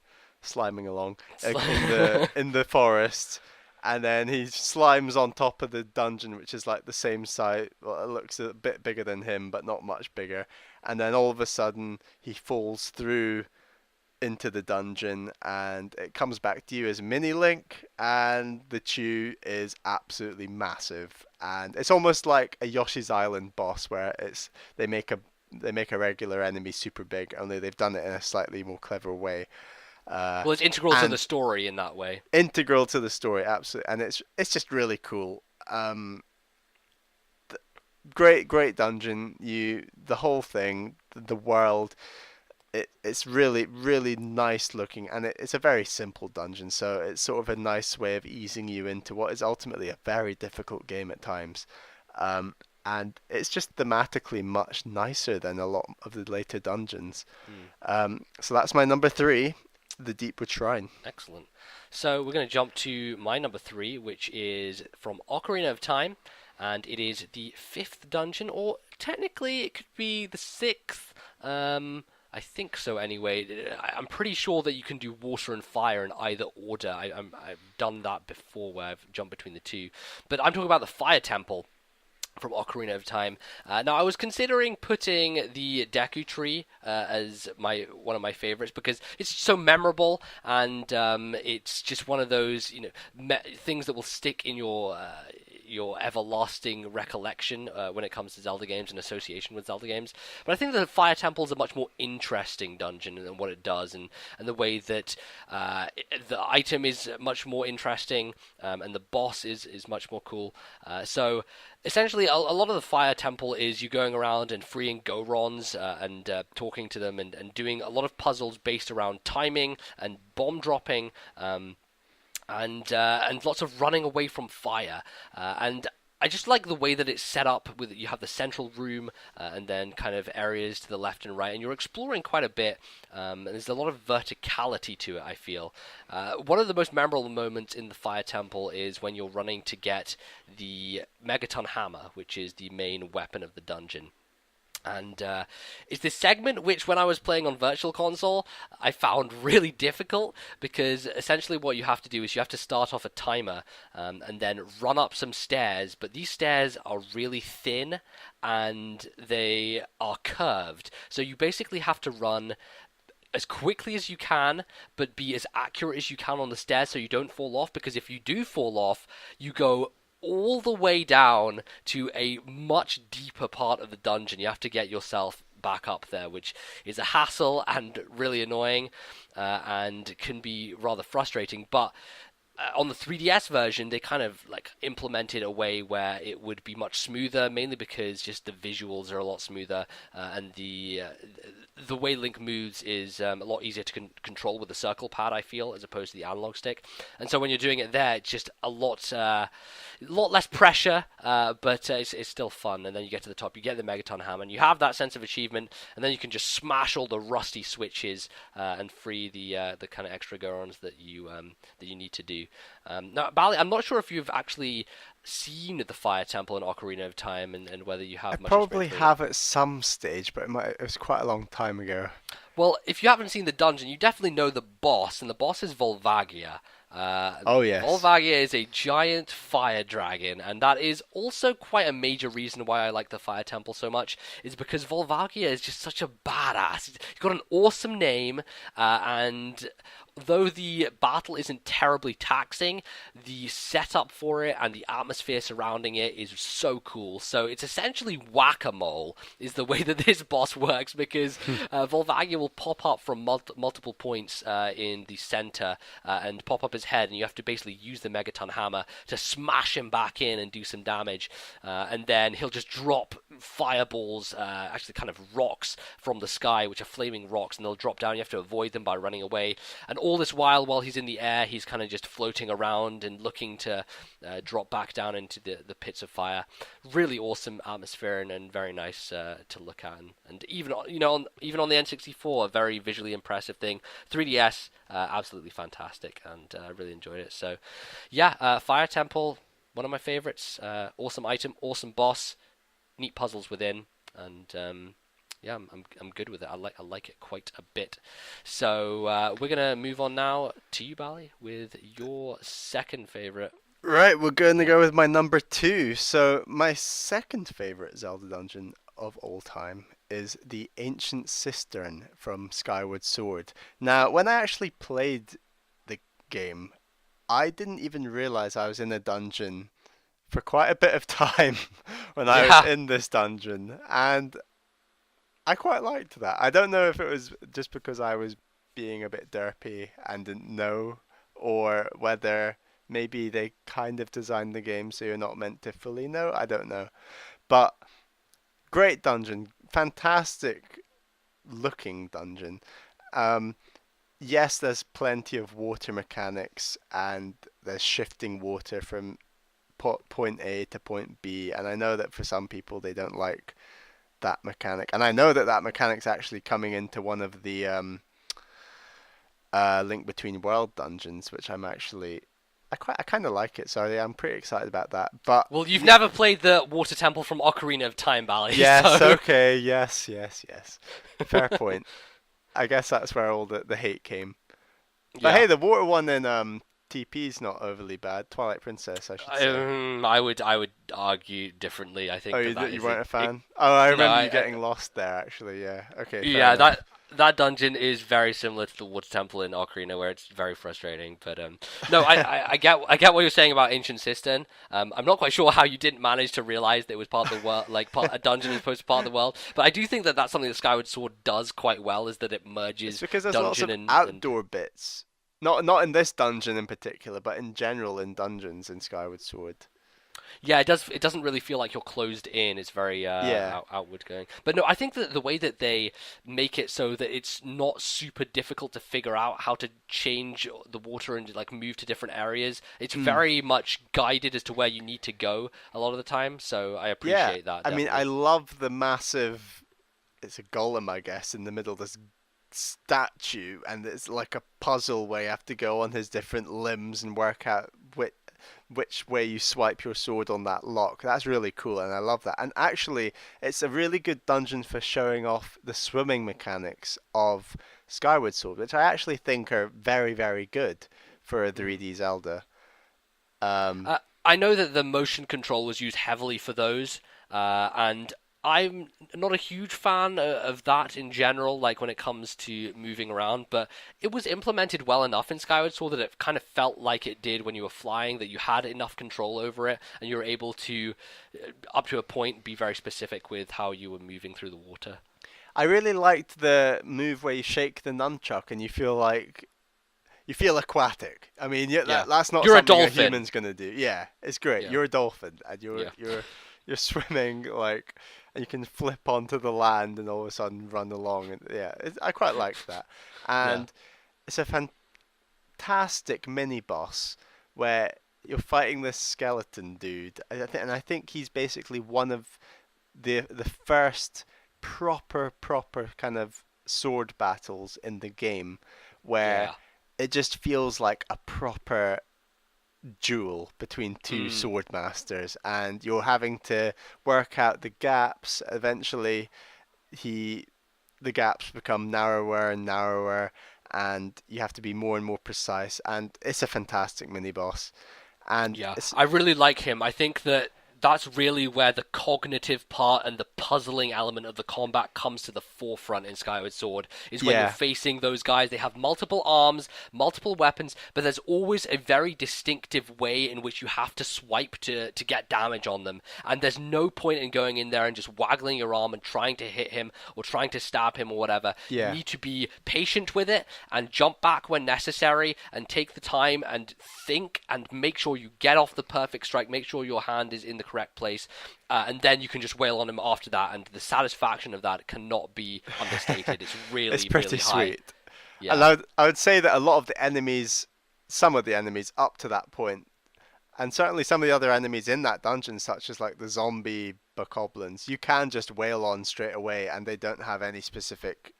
sliming along It's in like the forest, and then he slimes on top of the dungeon, which is like the same size. Well, it looks a bit bigger than him, but not much bigger. And then all of a sudden, he falls through into the dungeon and it comes back to you as mini Link, and the chew is absolutely massive, and it's almost like a Yoshi's Island boss where it's they make a regular enemy super big, only they've done it in a slightly more clever way, uh, well, it's integral to the and story in that way. integral to the story, absolutely. And it's just really cool. Great dungeon, you the whole thing, the world, it's really really nice looking, and it's a very simple dungeon, so it's sort of a nice way of easing you into what is ultimately a very difficult game at times. um, and it's just thematically much nicer than a lot of the later dungeons. Hmm. So that's my number three, the Deepwood Shrine. Excellent. So we're going to jump to my number three, which is from Ocarina of Time, and it is the fifth dungeon, or technically it could be the sixth. I think so anyway. I'm pretty sure that you can do water and fire in either order. I've done that before where I've jumped between the two. But I'm talking about the Fire Temple from Ocarina of Time. Now, I was considering putting the Deku Tree as my one of my favorites because it's so memorable, and it's just one of those things that will stick in your everlasting recollection when it comes to Zelda games and association with Zelda games. But I think the Fire Temple is a much more interesting dungeon and what it does, and the way that the item is much more interesting, and the boss is much more cool. So essentially, a lot of the Fire Temple is you going around and freeing Gorons and talking to them and doing a lot of puzzles based around timing and bomb dropping. And lots of running away from fire. And I just like the way that it's set up. With you have the central room and then kind of areas to the left and right, and you're exploring quite a bit. And there's a lot of verticality to it, I feel. One of the most memorable moments in the Fire Temple is when you're running to get the Megaton Hammer, which is the main weapon of the dungeon. And it's this segment which, when I was playing on Virtual Console, I found really difficult because essentially what you have to do is you have to start off a timer and then run up some stairs, but these stairs are really thin and they are curved. So you basically have to run as quickly as you can, but be as accurate as you can on the stairs so you don't fall off, because if you do fall off, you go all the way down to a much deeper part of the dungeon. You have to get yourself back up there, which is a hassle and really annoying, and can be rather frustrating. But on the 3DS version, they kind of like implemented a way where it would be much smoother, mainly because just the visuals are a lot smoother, and the way Link moves is a lot easier to control with the circle pad, I feel, as opposed to the analog stick. And so when you're doing it there, it's just a lot less pressure, but it's still fun. And then you get to the top, you get the Megaton Hammer, and you have that sense of achievement, and then you can just smash all the rusty switches and free the kind of extra Gorons that you need to do. Now, Bally, I'm not sure if you've actually seen the Fire Temple in Ocarina of Time, and whether you I have much probably experience with it. have at some stage, but it was quite a long time ago. Well, if you haven't seen the dungeon, you definitely know the boss, and the boss is Volvagia. Oh yes. Volvagia is a giant fire dragon, and that is also quite a major reason why I like the Fire Temple so much, is because Volvagia is just such a badass. He's got an awesome name, and though the battle isn't terribly taxing, the setup for it and the atmosphere surrounding it is so cool. So it's essentially whack-a-mole is the way that this boss works, because Volvagia will pop up from multiple points in the center and pop up his head, and you have to basically use the Megaton Hammer to smash him back in and do some damage. And then he'll just drop fireballs, actually kind of rocks from the sky, which are flaming rocks, and they'll drop down. You have to avoid them by running away. And all this while he's in the air, he's kind of just floating around and looking to drop back down into the pits of fire. Really awesome atmosphere and very nice to look at. And even even on the N64, a very visually impressive thing. 3DS, absolutely fantastic, and I really enjoyed it. So, yeah, Fire Temple, one of my favorites. Awesome item, awesome boss, neat puzzles within, and yeah, I'm good with it. I like it quite a bit. So we're gonna move on now to you, Bally, with your second favorite. Right, we're going to go with my number two. So my second favorite Zelda dungeon of all time is the Ancient Cistern from Skyward Sword. Now, when I actually played the game, I didn't even realize I was in a dungeon for quite a bit of time when I was Yeah, in this dungeon, and I quite liked that. I don't know if it was just because I was being a bit derpy and didn't know, or whether maybe they kind of designed the game so you're not meant to fully know. I don't know. But great dungeon, fantastic looking dungeon. Um, yes, there's plenty of water mechanics and there's shifting water from point A to point B, and I know that for some people they don't like that mechanic, and I know that that mechanic's actually coming into one of the Link Between World dungeons, which I kind of like it. So yeah, I'm pretty excited about that. But well, you've never played the Water Temple from Ocarina of Time, Bally, yes, so okay, yes. Fair point. I guess that's where all the hate came. But yeah. hey, the water one in TP's not overly bad. Twilight Princess, I should say. I would argue differently. I Oh, think that you is weren't a it. fan? Oh, I No, remember you getting lost there, actually. Yeah. Okay, fair yeah, enough. that dungeon is very similar to the Water Temple in Ocarina, where it's very frustrating. But no, I get what you're saying about Ancient Cistern. I'm not quite sure how you didn't manage to realize that it was part of the world, like a dungeon is supposed to be part of the world. But I do think that that's something that Skyward Sword does quite well, is that it It's merges because there's lots dungeon of and outdoor bits. Not in this dungeon in particular, but in general in dungeons in Skyward Sword. yeah, it does. It doesn't really feel like you're closed in. It's very Yeah. outward going. But no, I think that the way that they make it so that it's not super difficult to figure out how to change the water and like move to different areas. It's Mm. very much guided as to where you need to go a lot of the time. So I Yeah. appreciate that I mean, I definitely. love the massive. It's a golem, I guess, in the middle of this statue, and it's like a puzzle where you have to go on his different limbs and work out which way you swipe your sword on that lock. That's really cool, and I love that. And actually, it's a really good dungeon for showing off the swimming mechanics of Skyward Sword, which I actually think are very, very good for a Mm. 3D Zelda. Um, I know that the motion control was used heavily for those, and I'm not a huge fan of that in general, like when it comes to moving around, but it was implemented well enough in Skyward Sword that it kind of felt like it did when you were flying, that you had enough control over it, and you were able to, up to a point, be very specific with how you were moving through the water. I really liked the move where you shake the nunchuck and you feel aquatic. I mean, yeah, Yeah. that's not You're a something a dolphin. human's gonna do. Yeah, it's great. Yeah. You're a dolphin, and Yeah. you're swimming like, and you can flip onto the land and all of a sudden run along. And yeah, I quite like that. Yeah. And it's a fantastic mini boss where you're fighting this skeleton dude. And I think he's basically one of the first proper kind of sword battles in the game where Yeah. it just feels like a proper duel between two Mm. sword masters, and you're having to work out the gaps. Eventually he the gaps become narrower and narrower, and you have to be more and more precise. And it's a fantastic mini boss. And Yeah, it's I really like him. I think that that's really where the cognitive part and the puzzling element of the combat comes to the forefront in Skyward Sword, is when you're yeah, facing those guys. They have multiple arms, multiple weapons, but there's always a very distinctive way in which you have to swipe to get damage on them. And there's no point in going in there and just waggling your arm and trying to hit him or trying to stab him or whatever. You yeah. need to be patient with it and jump back when necessary and take the time and think and make sure you get off the perfect strike, make sure your hand is in the correct place, and then you can just wail on him after that, and the satisfaction of that cannot be understated. It's It's really, pretty really high. sweet. And Yeah. I would say that a lot of the enemies, some of the enemies up to that point, and certainly some of the other enemies in that dungeon, such as like the zombie bokoblins, you can just wail on straight away, and they don't have any specific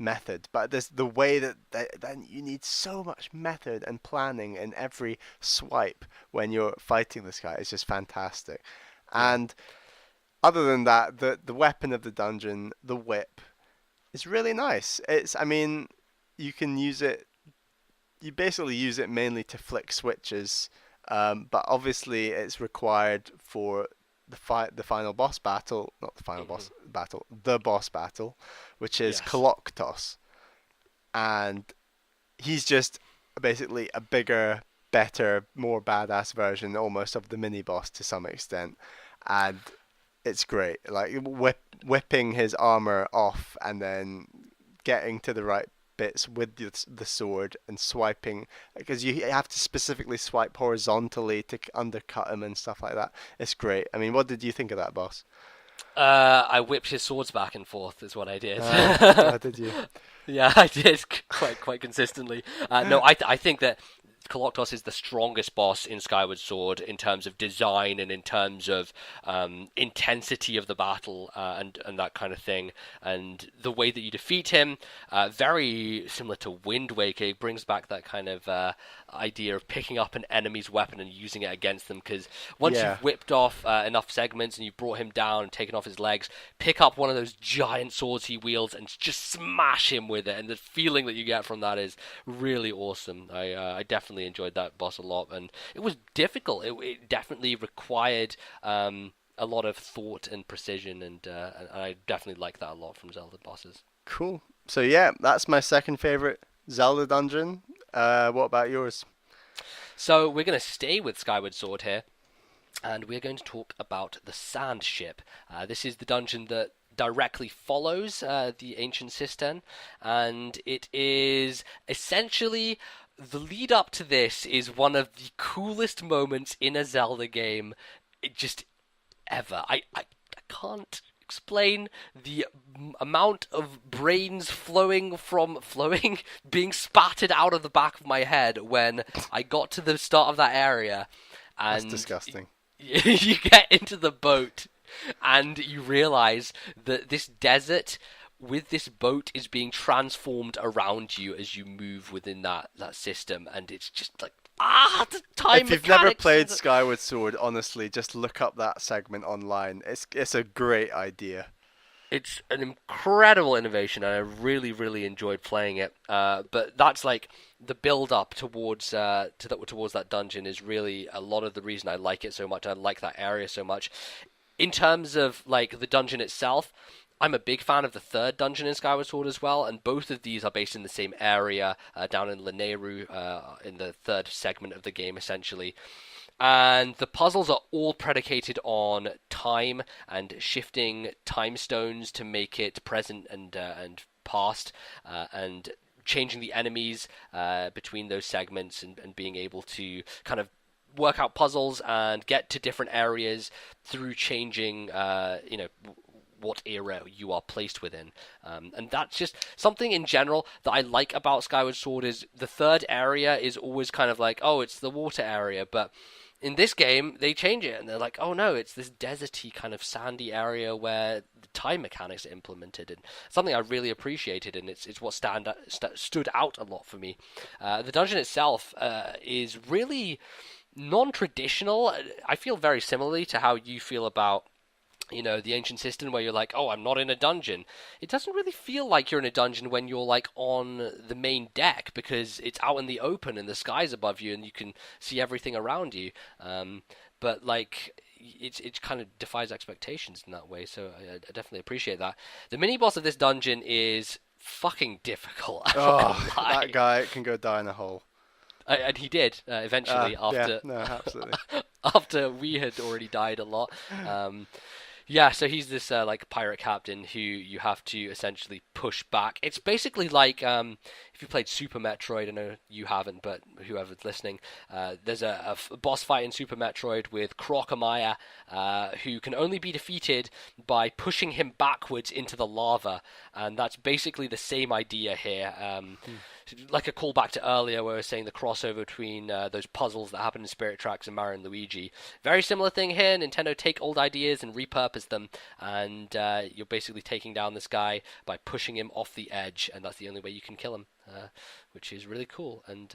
method. But there's the way then you need so much method and planning in every swipe when you're fighting this guy. It's just fantastic. Yeah. And other than that, the weapon of the dungeon, the whip, is really nice. I mean, you can use it. You basically use it mainly to flick switches, but obviously it's required for the final boss battle, not the final Hmm. boss battle, the boss battle, which is Yes. Koloktos, and he's just basically a bigger, better, more badass version almost of the mini boss to some extent, and it's great. Like whipping his armor off and then getting to the right bits with the sword and swiping, because you have to specifically swipe horizontally to undercut him and stuff like that. It's great. I mean, what did you think of that boss? I whipped his swords back and forth, is what I did. Did you? Yeah, I did quite consistently. No, I think that Koloktos is the strongest boss in Skyward Sword in terms of design and in terms of intensity of the battle, and that kind of thing. And the way that you defeat him, very similar to Wind Waker, it brings back that kind of idea of picking up an enemy's weapon and using it against them. Because once Yeah. you've whipped off enough segments and you've brought him down and taken off his legs, pick up one of those giant swords he wields and just smash him with it. And the feeling that you get from that is really awesome. I definitely enjoyed that boss a lot, and it was difficult. It definitely required a lot of thought and precision, and I definitely like that a lot from Zelda bosses. Cool. So yeah, that's my second favorite Zelda dungeon. What about yours? So we're going to stay with Skyward Sword here, and we're going to talk about the Sand Ship. This is the dungeon that directly follows the Ancient Cistern, and it is essentially the lead up to this is one of the coolest moments in a Zelda game, just ever. I can't explain the amount of brains flowing being spattered out of the back of my head when I got to the start of that area, That's and disgusting. you get into the boat and you realize that this desert with this boat is being transformed around you as you move within that system, and it's just like the time If you've never mechanics and played Skyward Sword, honestly, just look up that segment online. It's a great idea. it's an incredible innovation, and I really, really enjoyed playing it. But that's like the build up towards towards that dungeon is really a lot of the reason I like it so much. I like that area so much. In terms of like the dungeon itself, I'm a big fan of the third dungeon in Skyward Sword as well, and both of these are based in the same area, down in Lanayru, in the third segment of the game, essentially. And the puzzles are all predicated on time and shifting time stones to make it present and past, and changing the enemies between those segments, and being able to kind of work out puzzles and get to different areas through changing, what era you are placed within. And that's just something in general that I like about Skyward Sword is the third area is always kind of like, oh, it's the water area, but in this game, they change it, and they're like, oh no, it's this deserty kind of sandy area where the time mechanics are implemented, and something I really appreciated, and it's what stood out a lot for me. The dungeon itself is really non-traditional. I feel very similarly to how you feel about the ancient system where you're like, oh, I'm not in a dungeon. It doesn't really feel like you're in a dungeon when you're like on the main deck because it's out in the open and the sky's above you and you can see everything around you. But like, it kind of defies expectations in that way. So I definitely appreciate that. The mini boss of this dungeon is fucking difficult. I'm not gonna Oh, that lie. guy can go die in a hole. And he did eventually Yeah, after no, absolutely. after we had already died a lot. Um, Yeah, so he's this like pirate captain who you have to essentially push back. It's basically like if you played Super Metroid. I know you haven't, but whoever's listening, there's a boss fight in Super Metroid with Crocomire, who can only be defeated by pushing him backwards into the lava, and that's basically the same idea here. Like a callback to earlier where I was saying the crossover between those puzzles that happen in Spirit Tracks and Mario and Luigi. Very similar thing here. Nintendo take old ideas and repurpose them, and you're basically taking down this guy by pushing him off the edge, and that's the only way you can kill him, which is really cool. And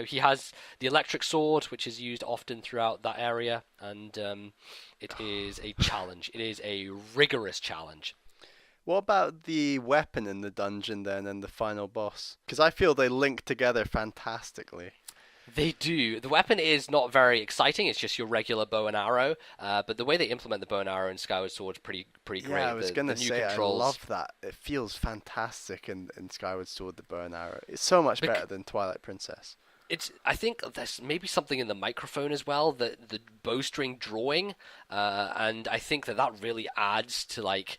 he has the electric sword, which is used often throughout that area, and it is a challenge. It is a rigorous challenge. What about the weapon in the dungeon then and the final boss? Because I feel they link together fantastically. They do. The weapon is not very exciting. It's just your regular bow and arrow. But the way they implement the bow and arrow in Skyward Sword is pretty Yeah, I great. was The gonna new say I controls. love that. It feels fantastic in Skyward Sword, the bow and arrow. It's so much better than Twilight Princess. I think there's maybe something in the microphone as well, the bowstring drawing, and I think that really adds to like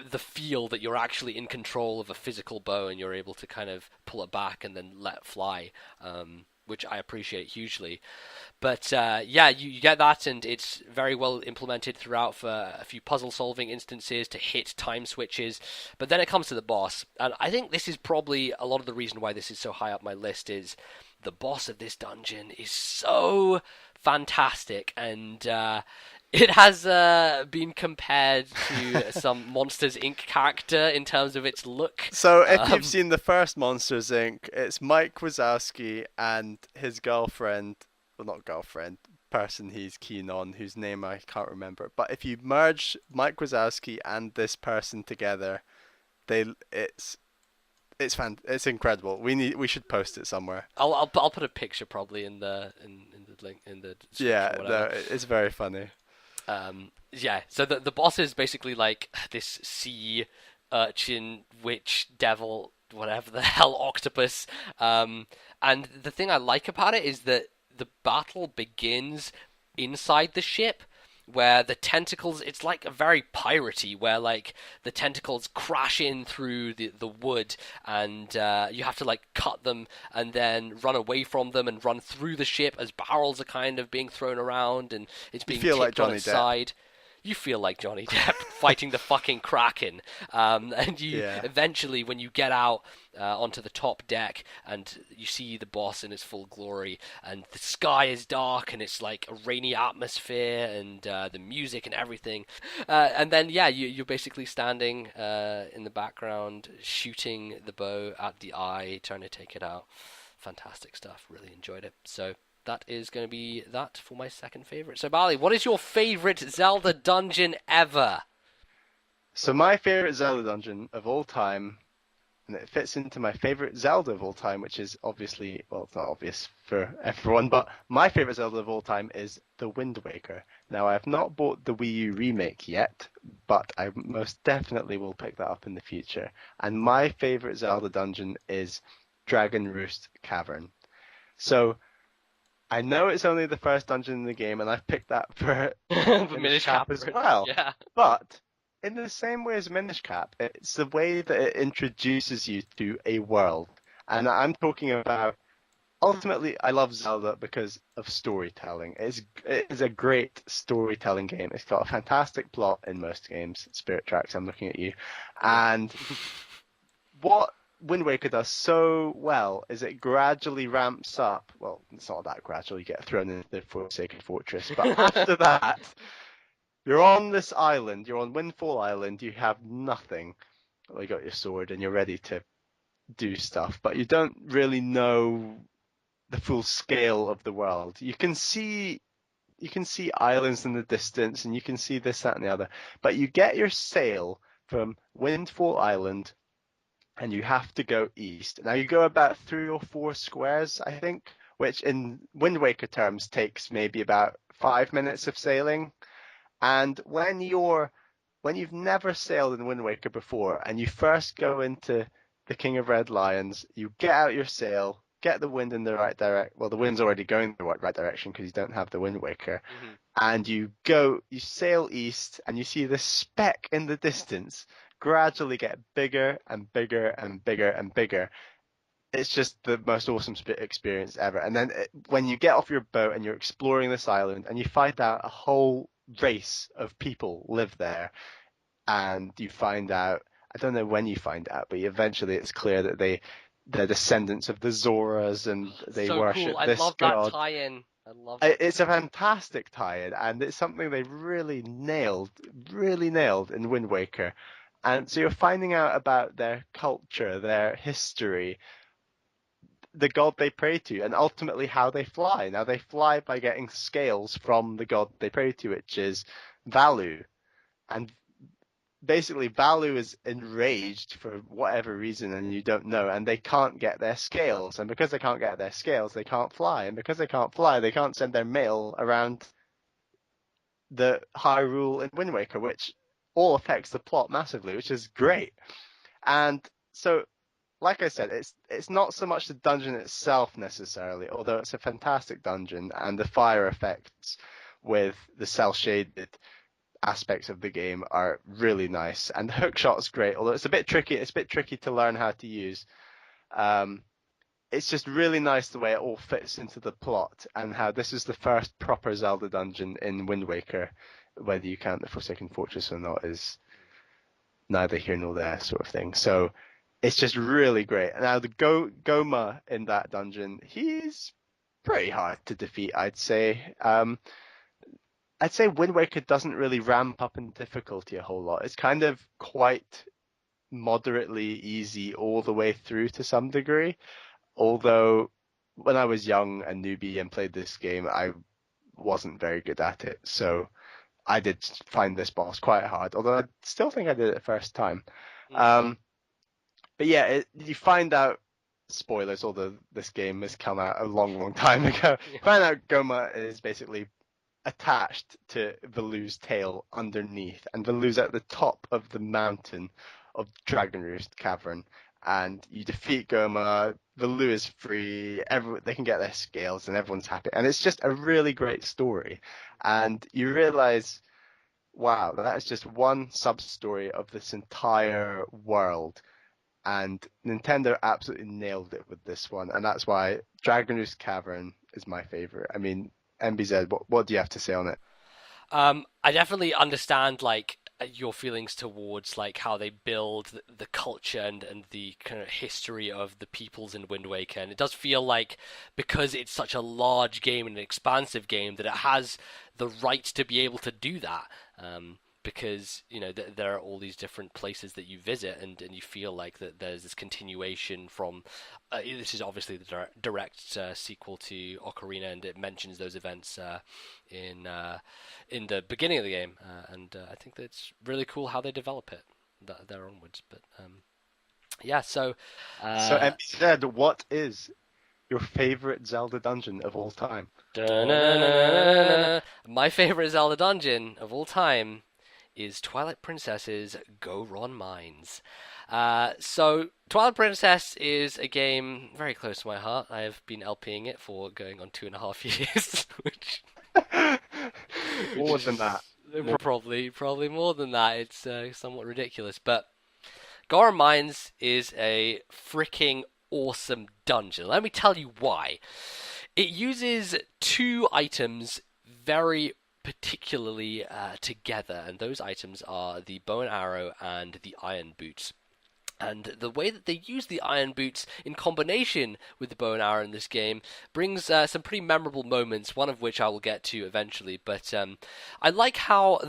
the feel that you're actually in control of a physical bow and you're able to kind of pull it back and then let fly. Which I appreciate hugely. But yeah, you get that, and it's very well implemented throughout for a few puzzle solving instances to hit time switches. But then it comes to the boss, and I think this is probably a lot of the reason why this is so high up my list is the boss of this dungeon is so fantastic, and it has been compared to some Monsters Inc. character in terms of its look. So if you've Um, seen the first Monsters Inc., it's Mike Wazowski and his girlfriend, well not girlfriend, person he's keen on, whose name I can't remember. But if you merge Mike Wazowski and this person together, they it's incredible. We should post it somewhere. I'll put a picture probably in the link in the description Yeah, or no, whatever. it's very funny. Yeah, so the boss is basically like this sea urchin, witch, devil, whatever the hell, octopus. And the thing I like about it is that the battle begins inside the ship. Where the tentacles, it's like a very piratey, where like the tentacles crash in through the wood, and you have to like cut them and then run away from them and run through the ship as barrels are kind of being thrown around and it's You being feel like tipped on Johnny its Depp. side. You feel like Johnny Depp fighting the fucking Kraken. And you Yeah. eventually, when you get out onto the top deck and you see the boss in its full glory, and the sky is dark and it's like a rainy atmosphere and the music and everything. And then, yeah, you're basically standing in the background, shooting the bow at the eye, trying to take it out. Fantastic stuff. Really enjoyed it. So that is going to be that for my second favorite. So, Bally, what is your favorite Zelda dungeon ever? So my favorite Zelda dungeon of all time, and it fits into my favorite Zelda of all time, which is obviously, well, it's not obvious for everyone, but my favorite Zelda of all time is The Wind Waker. Now, I have not bought the Wii U remake yet, but I most definitely will pick that up in the future. And my favorite Zelda dungeon is Dragon Roost Cavern. So I know it's only the first dungeon in the game, and I've picked that for Minish Minish Cap as Cap. well. Yeah. But in the same way as Minish Cap, it's the way that it introduces you to a world. And I'm talking about, ultimately, I love Zelda because of storytelling. It is a great storytelling game. It's got a fantastic plot in most games. Spirit Tracks, I'm looking at you. Yeah. And what Wind Waker does so well is it gradually ramps up. Well, it's not that gradual. You get thrown into the Forsaken Fortress. But after that, you're on this island. You're on Windfall Island. You have nothing. Well, you got your sword and you're ready to do stuff. But you don't really know the full scale of the world. You can see see islands in the distance, and you can see this, that, and the other. But you get your sail from Windfall Island, and you have to go east. Now you go about 3 or 4 squares, I think, which in Wind Waker terms takes maybe about 5 minutes of sailing. And when you've never sailed in Wind Waker before, and you first go into the King of Red Lions, you get out your sail, get the wind in the right direction. Well, the wind's already going in the right direction because you don't have the Wind Waker. Hmm. And you sail east, and you see this speck in the distance gradually get bigger and bigger and bigger and bigger. It's just the most awesome experience ever. And then when you get off your boat and you're exploring this island, and you find out a whole race of people live there, and you find out, I don't know when you find out, but eventually it's clear that they're descendants of the Zoras, and they So cool. worship I this love that god. tie-in. I love that. It's a fantastic tie-in, and it's something they really nailed in Wind Waker. And so you're finding out about their culture, their history, the god they pray to, and ultimately how they fly. Now they fly by getting scales from the god they pray to, which is Valu. And basically Balu is enraged for whatever reason, and you don't know, and they can't get their scales, and because they can't get their scales, they can't fly, and because they can't fly, they can't send their mail around the Hyrule in Wind Waker, which all affects the plot massively, which is great. And so, like I said, it's not so much the dungeon itself necessarily, although it's a fantastic dungeon, and the fire effects with the cel shaded aspects of the game are really nice, and the hookshot is great, although it's a bit tricky. It's a bit tricky to learn how to use. It's just really nice the way it all fits into the plot, and how this is the first proper Zelda dungeon in Wind Waker. Whether you count the Forsaken Fortress or not is neither here nor there, sort of thing. So it's just really great. Now the Goma in that dungeon, he's pretty hard to defeat, I'd say. I'd say Wind Waker doesn't really ramp up in difficulty a whole lot. It's kind of quite moderately easy all the way through to some degree. Although when I was young and newbie and played this game, I wasn't very good at it. So I did find this boss quite hard, although I still think I did it the first time. But yeah, you find out, spoilers, although this game has come out a long time ago, you find out Goma is basically attached to Valu's tail underneath, and Valu's at the top of the mountain of Dragon Roost Cavern, and you defeat Goma, Valu is free, they can get their scales, and everyone's happy, and it's just a really great story. And you realize, wow, that is just one sub-story of this entire world, and Nintendo absolutely nailed it with this one, and that's why Dragon Roost Cavern is my favorite. I mean, MBZ, what do you have to say on it? I definitely understand like your feelings towards like how they build the culture and the kind of history of the peoples in Wind Waker, and it does feel like because it's such a large game and an expansive game that it has the right to be able to do that. Because there are all these different places that you visit, and you feel like that there's this continuation from this is obviously the direct sequel to Ocarina, and it mentions those events in the beginning of the game, and I think that it's really cool how they develop it there onwards. But yeah, so MBZ, what is your favorite Zelda dungeon of all time? My favorite Zelda dungeon of all time is Twilight Princess's Goron Mines. So Twilight Princess is a game very close to my heart. I have been LPing it for going on 2.5 years, which More than that. Probably more than that. It's somewhat ridiculous, but Goron Mines is a freaking awesome dungeon. Let me tell you why. It uses two items very particularly together, and those items are the bow and arrow and the iron boots. And the way that they use the iron boots in combination with the bow and arrow in this game brings some pretty memorable moments, one of which I will get to eventually. But I like how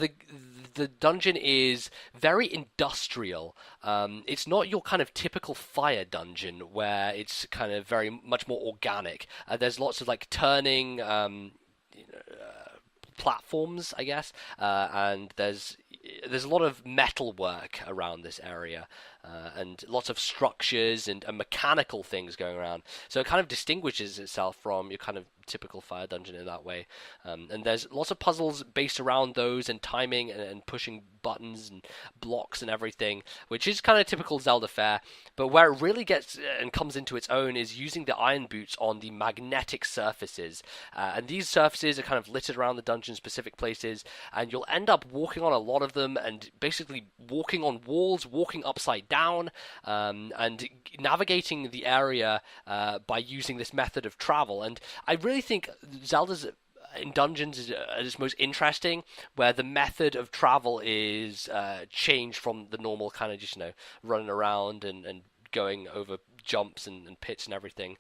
the dungeon is very industrial. It's not your kind of typical fire dungeon where it's kind of very much more organic. There's lots of like turning platforms, I guess, and there's a lot of metal work around this area, and lots of structures and mechanical things going around. So it kind of distinguishes itself from your kind of typical fire dungeon in that way. And there's lots of puzzles based around those and timing and pushing buttons and blocks and everything, which is kind of typical Zelda fare. But where it really gets and comes into its own is using the iron boots on the magnetic surfaces. And these surfaces are kind of littered around the dungeon specific places, and you'll end up walking on a lot of them and basically walking on walls, walking upside down, and navigating the area by using this method of travel. And I really think Zelda's in dungeons is its most interesting, where the method of travel is changed from the normal kind of just running around and going over jumps and pits and everything,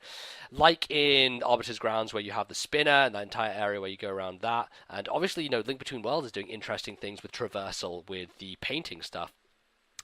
like in Arbiter's Grounds, where you have the spinner and that entire area where you go around that. And obviously, Link Between Worlds is doing interesting things with traversal with the painting stuff.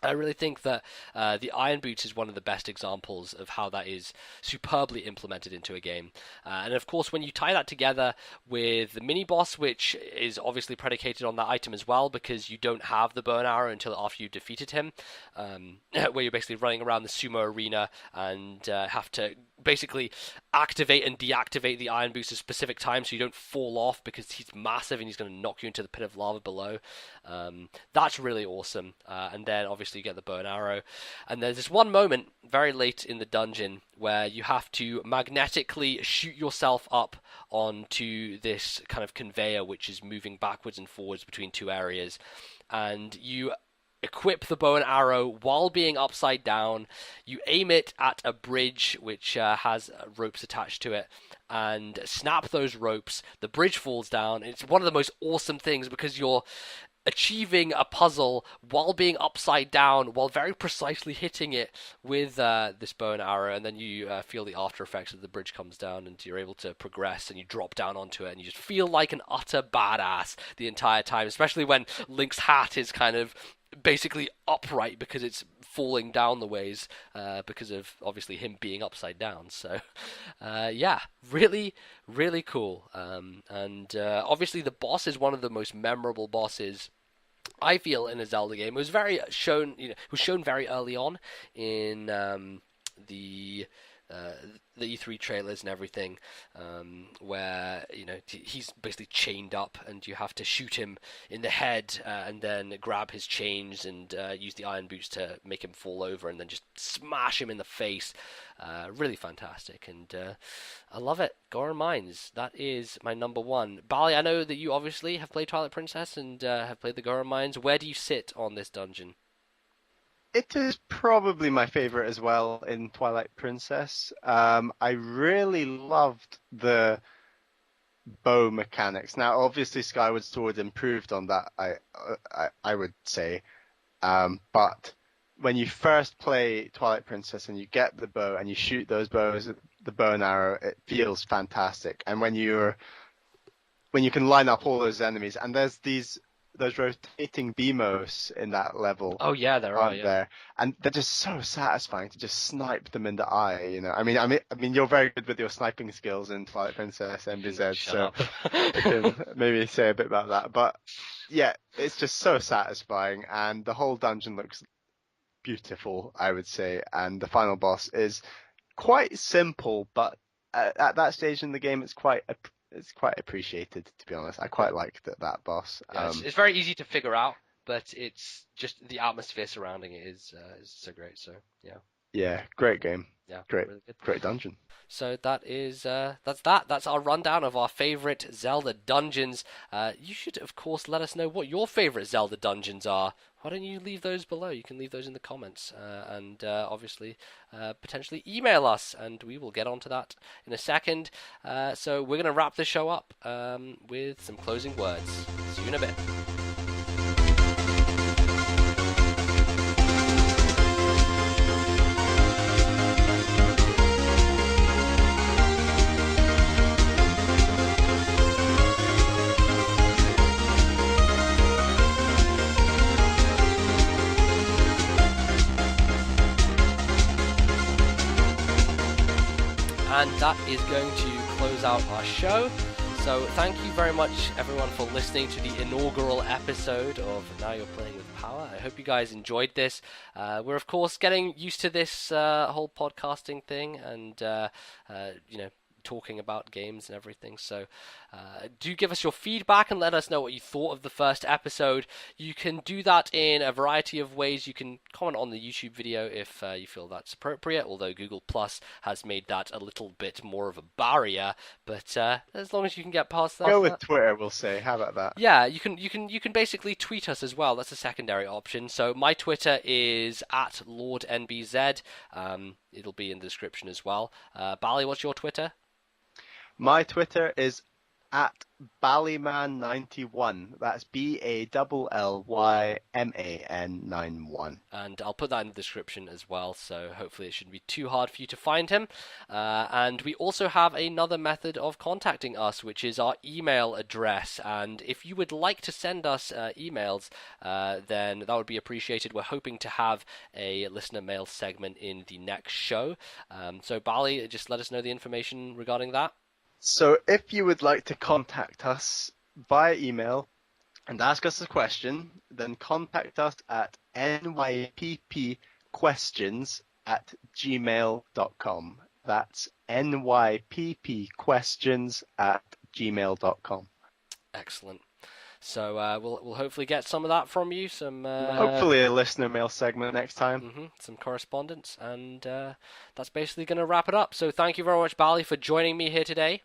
I really think that the Iron Boots is one of the best examples of how that is superbly implemented into a game. And of course, when you tie that together with the mini-boss, which is obviously predicated on that item as well, because you don't have the bow and arrow until after you've defeated him, where you're basically running around the sumo arena and have to basically activate and deactivate the Iron Boots at specific times so you don't fall off, because he's massive and he's going to knock you into the pit of lava below. That's really awesome. And then obviously you get the bow and arrow, and there's this one moment very late in the dungeon where you have to magnetically shoot yourself up onto this kind of conveyor which is moving backwards and forwards between two areas, and you equip the bow and arrow while being upside down. You aim it at a bridge which has ropes attached to it, and snap those ropes. The bridge falls down. It's one of the most awesome things, because you're achieving a puzzle while being upside down, while very precisely hitting it with this bow and arrow, and then you feel the after effects of the bridge comes down, and you're able to progress, and you drop down onto it, and you just feel like an utter badass the entire time, especially when Link's hat is kind of basically upright because it's falling down the ways because of obviously him being upside down. So yeah, really really cool. And obviously the boss is one of the most memorable bosses I feel in a Zelda game. It was shown very early on in the E3 trailers and everything, where he's basically chained up and you have to shoot him in the head and then grab his chains and use the iron boots to make him fall over and then just smash him in the face. Really fantastic, and I love it. Goron Mines, that is my number one. Bally, I know that you obviously have played Twilight Princess and have played the Goron Mines. Where do you sit on this dungeon? It is probably my favorite as well in Twilight Princess. I really loved the bow mechanics. Now, obviously, Skyward Sword improved on that, I would say. But when you first play Twilight Princess and you get the bow and you shoot those bows, the bow and arrow, it feels fantastic. And when you can line up all those enemies, and there's those rotating BMOs in that level. Oh yeah, there are. Yeah. There, and they're just so satisfying to just snipe them in the eye. I mean, you're very good with your sniping skills in Twilight Princess MBZ, so you can maybe say a bit about that. But yeah, it's just so satisfying, and the whole dungeon looks beautiful, I would say. And the final boss is quite simple, but at that stage in the game, it's quite appreciated, to be honest. I quite liked that boss. Yeah, it's very easy to figure out, but it's just the atmosphere surrounding it is so great. So yeah. Yeah, great game. Yeah, great, really good. Great dungeon. So that's our rundown of our favorite Zelda dungeons. You should of course let us know what your favorite Zelda dungeons are. Why don't you leave those below? You can leave those in the comments, and obviously potentially email us, and we will get onto that in a second. So we're going to wrap the show up with some closing words. See you in a bit. And that is going to close out our show. So thank you very much, everyone, for listening to the inaugural episode of Now You're Playing with Power. I hope you guys enjoyed this. We're, of course, getting used to this whole podcasting thing and, talking about games and everything. So do give us your feedback and let us know what you thought of the first episode. You can do that in a variety of ways. You can comment on the YouTube video if you feel that's appropriate, although Google Plus has made that a little bit more of a barrier. But as long as you can get past that, Go with Twitter, we'll say. How about that? yeah, you can basically tweet us as well. That's a secondary option. So my Twitter is at LordNBZ. It'll be in the description as well. Bally, what's your Twitter? My Twitter is at Ballyman91. That's BALLYMAN91. And I'll put that in the description as well, so hopefully it shouldn't be too hard for you to find him. And we also have another method of contacting us, which is our email address. And if you would like to send us emails, then that would be appreciated. We're hoping to have a listener mail segment in the next show. So Bally, just let us know the information regarding that. So if you would like to contact us via email and ask us a question, then contact us at NYPPQuestions@gmail.com. That's NYPPQuestions@gmail.com. Excellent. So we'll hopefully get some of that from you. Hopefully a listener mail segment next time. Some correspondence, and that's basically going to wrap it up. So thank you very much, Bally, for joining me here today.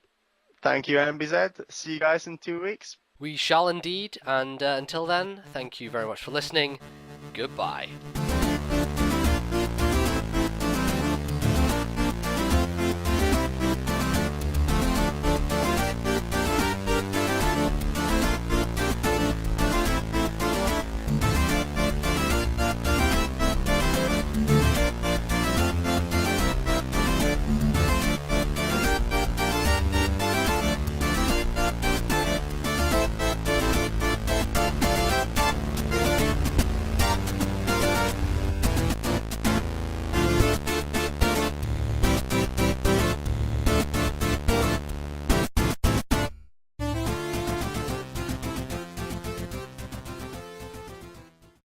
Thank you, MBZ. See you guys in 2 weeks. We shall indeed, and until then, thank you very much for listening. Goodbye.